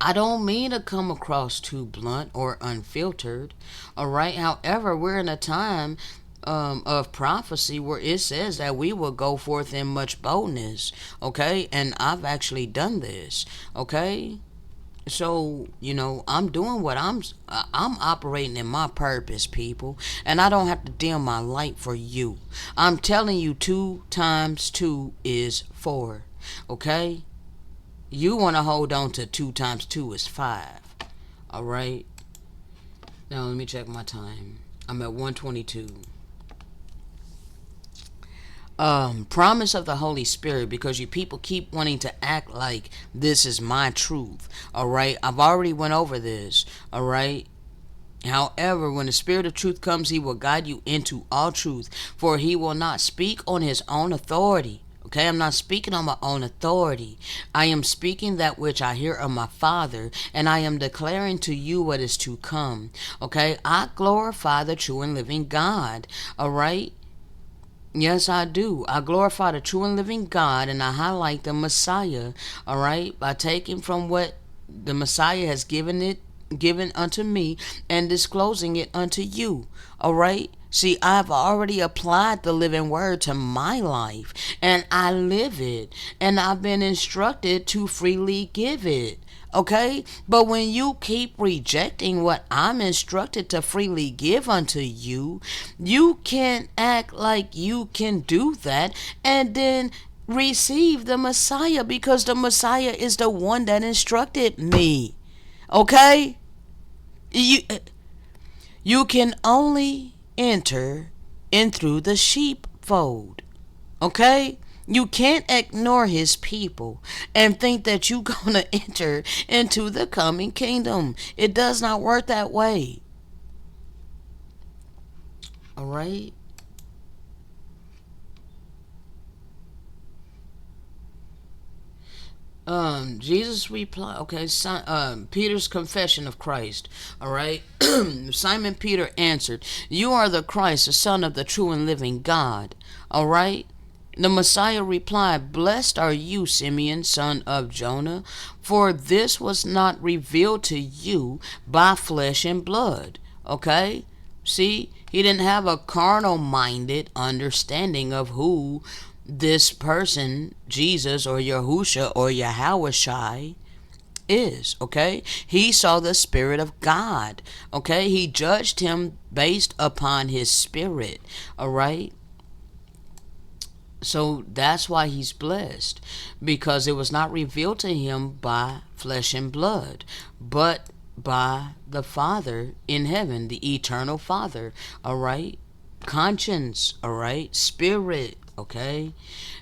I don't mean to come across too blunt or unfiltered. Alright, however, we're in a time of prophecy where it says that we will go forth in much boldness. Okay, and I've actually done this. Okay, so I'm doing what I'm operating in my purpose, people, and I don't have to dim my light for you. I'm telling you, 2 times 2 is 4. Okay, you want to hold on to 2 times 2 is 5. All right, now let me check my time. I'm at 1:22. Promise of the Holy Spirit, because you people keep wanting to act like this is my truth. Alright, I've already went over this. Alright, however, when the Spirit of truth comes, he will guide you into all truth, for he will not speak on his own authority. Okay, I'm not speaking on my own authority. I am speaking that which I hear of my Father, and I am declaring to you what is to come. Okay, I glorify the true and living God. Alright, yes, I do. I glorify the true and living God, and I highlight the Messiah, alright, by taking from what the Messiah has given unto me and disclosing it unto you. Alright? See, I've already applied the living word to my life, and I live it, and I've been instructed to freely give it. Okay? But when you keep rejecting what I'm instructed to freely give unto you, you can't act like you can do that and then receive the Messiah, because the Messiah is the one that instructed me. Okay? You can only enter in through the sheepfold. Okay? You can't ignore his people and think that you're going to enter into the coming kingdom. It does not work that way. Alright? Jesus replied, okay, Peter's confession of Christ. Alright? Simon Peter answered, "You are the Christ, the Son of the true and living God." Alright? The Messiah replied, "Blessed are you, Simeon, son of Jonah, for this was not revealed to you by flesh and blood." Okay? See, he didn't have a carnal-minded understanding of who this person, Jesus or Yahusha or Yahawashai, is. Okay, he saw the Spirit of God. Okay, he judged him based upon his spirit. All right, so that's why he's blessed, because it was not revealed to him by flesh and blood, but by the Father in heaven, the eternal Father. All right, conscience. All right, spirit. Okay,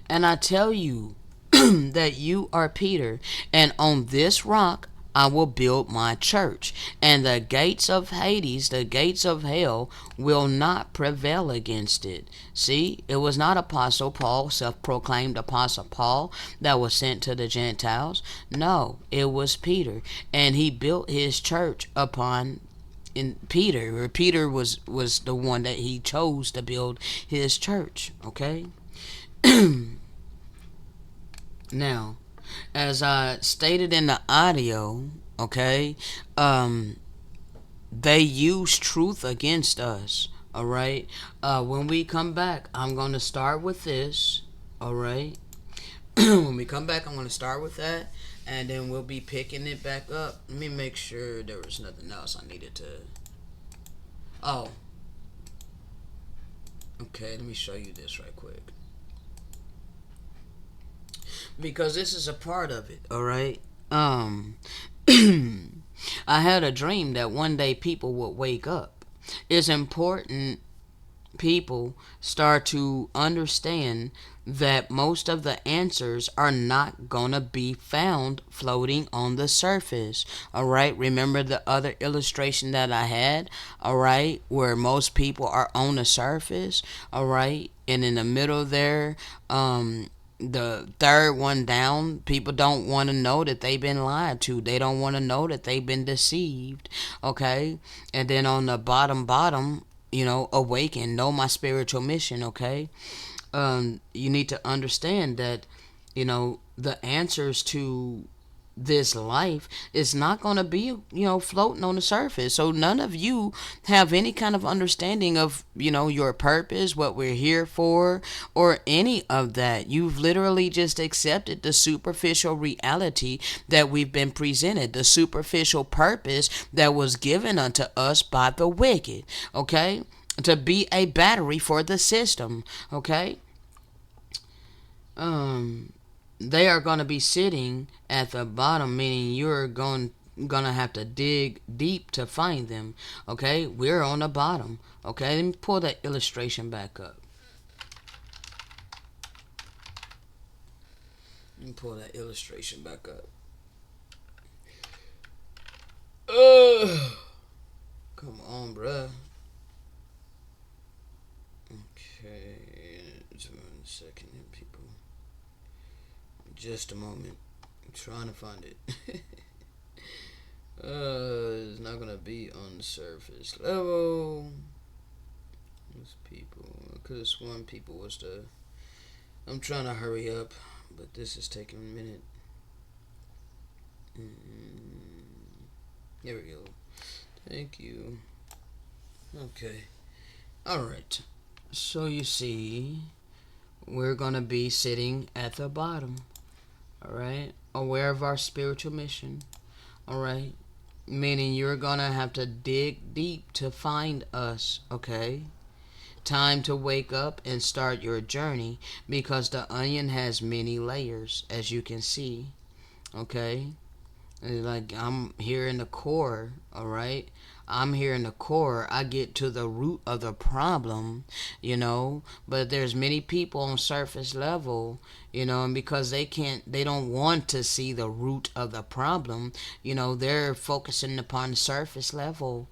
and I tell you that you are Peter, and on this rock I will build my church, and the gates of Hades, the gates of hell, will not prevail against it. See, it was not Apostle Paul, self proclaimed Apostle Paul, that was sent to the Gentiles. No, it was Peter, and he built his church upon in Peter, or Peter was the one that he chose to build his church. Okay. Now, as I stated in the audio, okay, they use truth against us. All right. When we come back, I'm gonna start with this. All right. When we come back, I'm gonna start with that, and then we'll be picking it back up. Let me make sure there was nothing else I needed to. Oh. Okay. Let me show you this right quick, because this is a part of it. All right. I had a dream that one day people would wake up. It's important people start to understand that most of the answers are not gonna be found floating on the surface. All right, remember the other illustration that I had, all right, where most people are on the surface, all right, and in the middle there, the third one down, people don't want to know that they've been lied to. They don't want to know that they've been deceived. Okay, and then on the bottom, awaken, know my spiritual mission. Okay, you need to understand that, the answers to this life is not going to be, floating on the surface. So none of you have any kind of understanding of, your purpose, what we're here for, or any of that. You've literally just accepted the superficial reality that we've been presented, the superficial purpose that was given unto us by the wicked. Okay, to be a battery for the system. Okay. They are going to be sitting at the bottom, meaning you're gonna have to dig deep to find them. Okay, we're on the bottom. Okay, let me pull that illustration back up. Let me pull that illustration back up. Come on, bruh. Okay, just 1 second, people. Just a moment. I'm trying to find it. It's not gonna be on the surface level. Those people. I could have sworn people was the. I'm trying to hurry up, but this is taking a minute. Here we go. Thank you. Okay. Alright. So you see, we're gonna be sitting at the bottom. Alright? Aware of our spiritual mission. Alright? Meaning you're gonna have to dig deep to find us. Okay? Time to wake up and start your journey, because the onion has many layers, as you can see. Okay? Like, I'm here in the core. Alright? I'm here in the core. I get to the root of the problem, but there's many people on surface level, and because they don't want to see the root of the problem, they're focusing upon surface level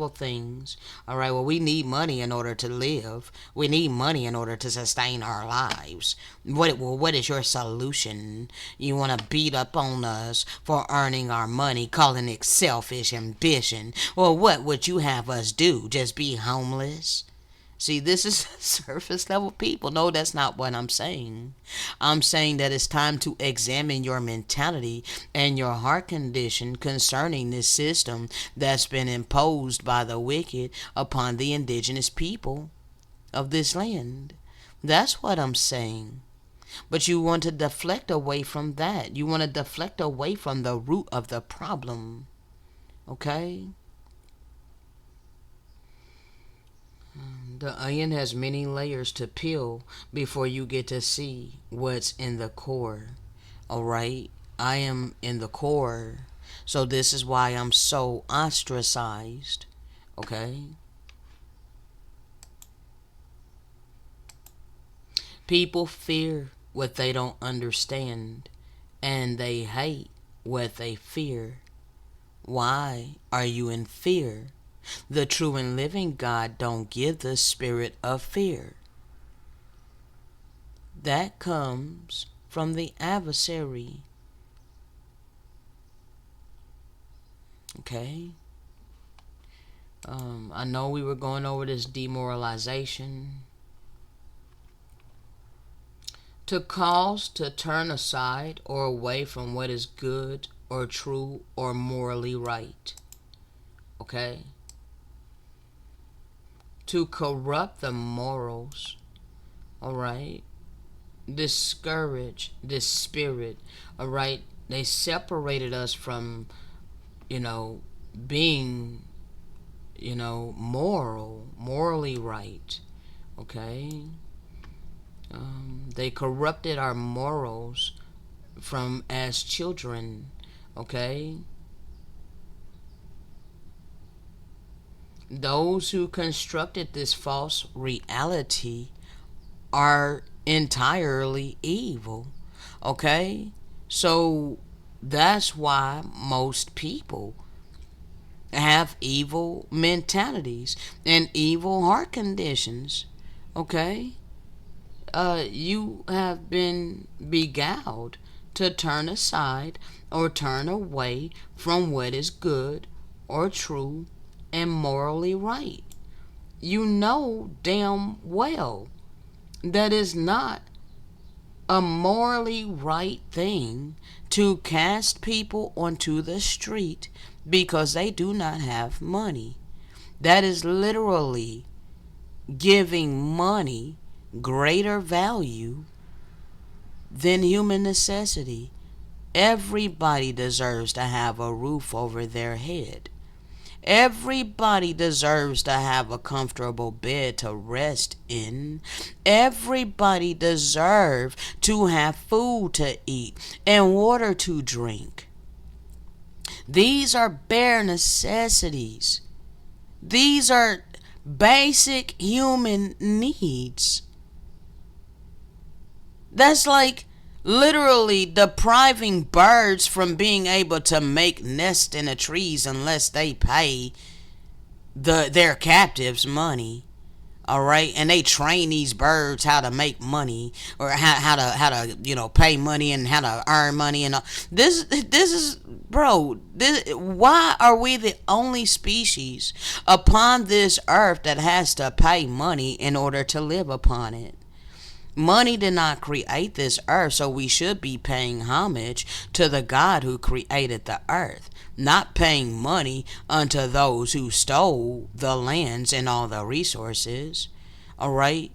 things. All right, well, we need money in order to live. We need money in order to sustain our lives. What is your solution? You want to beat up on us for earning our money, calling it selfish ambition. Well, what would you have us do? Just be homeless? See, this is surface level people. No, that's not what I'm saying. I'm saying that it's time to examine your mentality and your heart condition concerning this system that's been imposed by the wicked upon the indigenous people of this land. That's what I'm saying. But you want to deflect away from that. You want to deflect away from the root of the problem. Okay? The onion has many layers to peel before you get to see what's in the core. Alright? I am in the core. So this is why I'm so ostracized. Okay? People fear what they don't understand, and they hate what they fear. Why are you in fear? The true and living God don't give the spirit of fear. That comes from the adversary. Okay? I know we were going over this demoralization. To cause to turn aside or away from what is good or true or morally right. Okay? To corrupt the morals. Alright? Discourage this spirit. Alright? They separated us from, being, morally right. Okay? They corrupted our morals from as children. Okay? Those who constructed this false reality are entirely evil. Okay? So that's why most people have evil mentalities and evil heart conditions. Okay? You have been beguiled to turn aside or turn away from what is good or true and morally right. You know damn well that is not a morally right thing to cast people onto the street because they do not have money. That is literally giving money greater value than human necessity. Everybody deserves to have a roof over their head. Everybody deserves to have a comfortable bed to rest in. Everybody deserves to have food to eat and water to drink. These are bare necessities. These are basic human needs. That's like literally depriving birds from being able to make nests in the trees unless they pay their captives money. All right, and they train these birds how to make money or how to pay money and how to earn money and all. This is bro. Why are we the only species upon this earth that has to pay money in order to live upon it? Money did not create this earth, so we should be paying homage to the God who created the earth, not paying money unto those who stole the lands and all the resources. All right?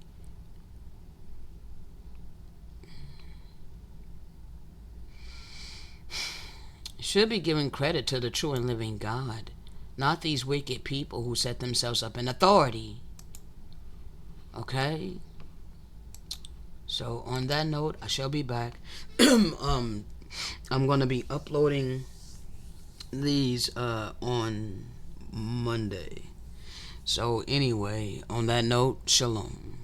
Should be giving credit to the true and living God, not these wicked people who set themselves up in authority. Okay? So on that note, I shall be back. I'm gonna be uploading these on Monday. So anyway, on that note, shalom.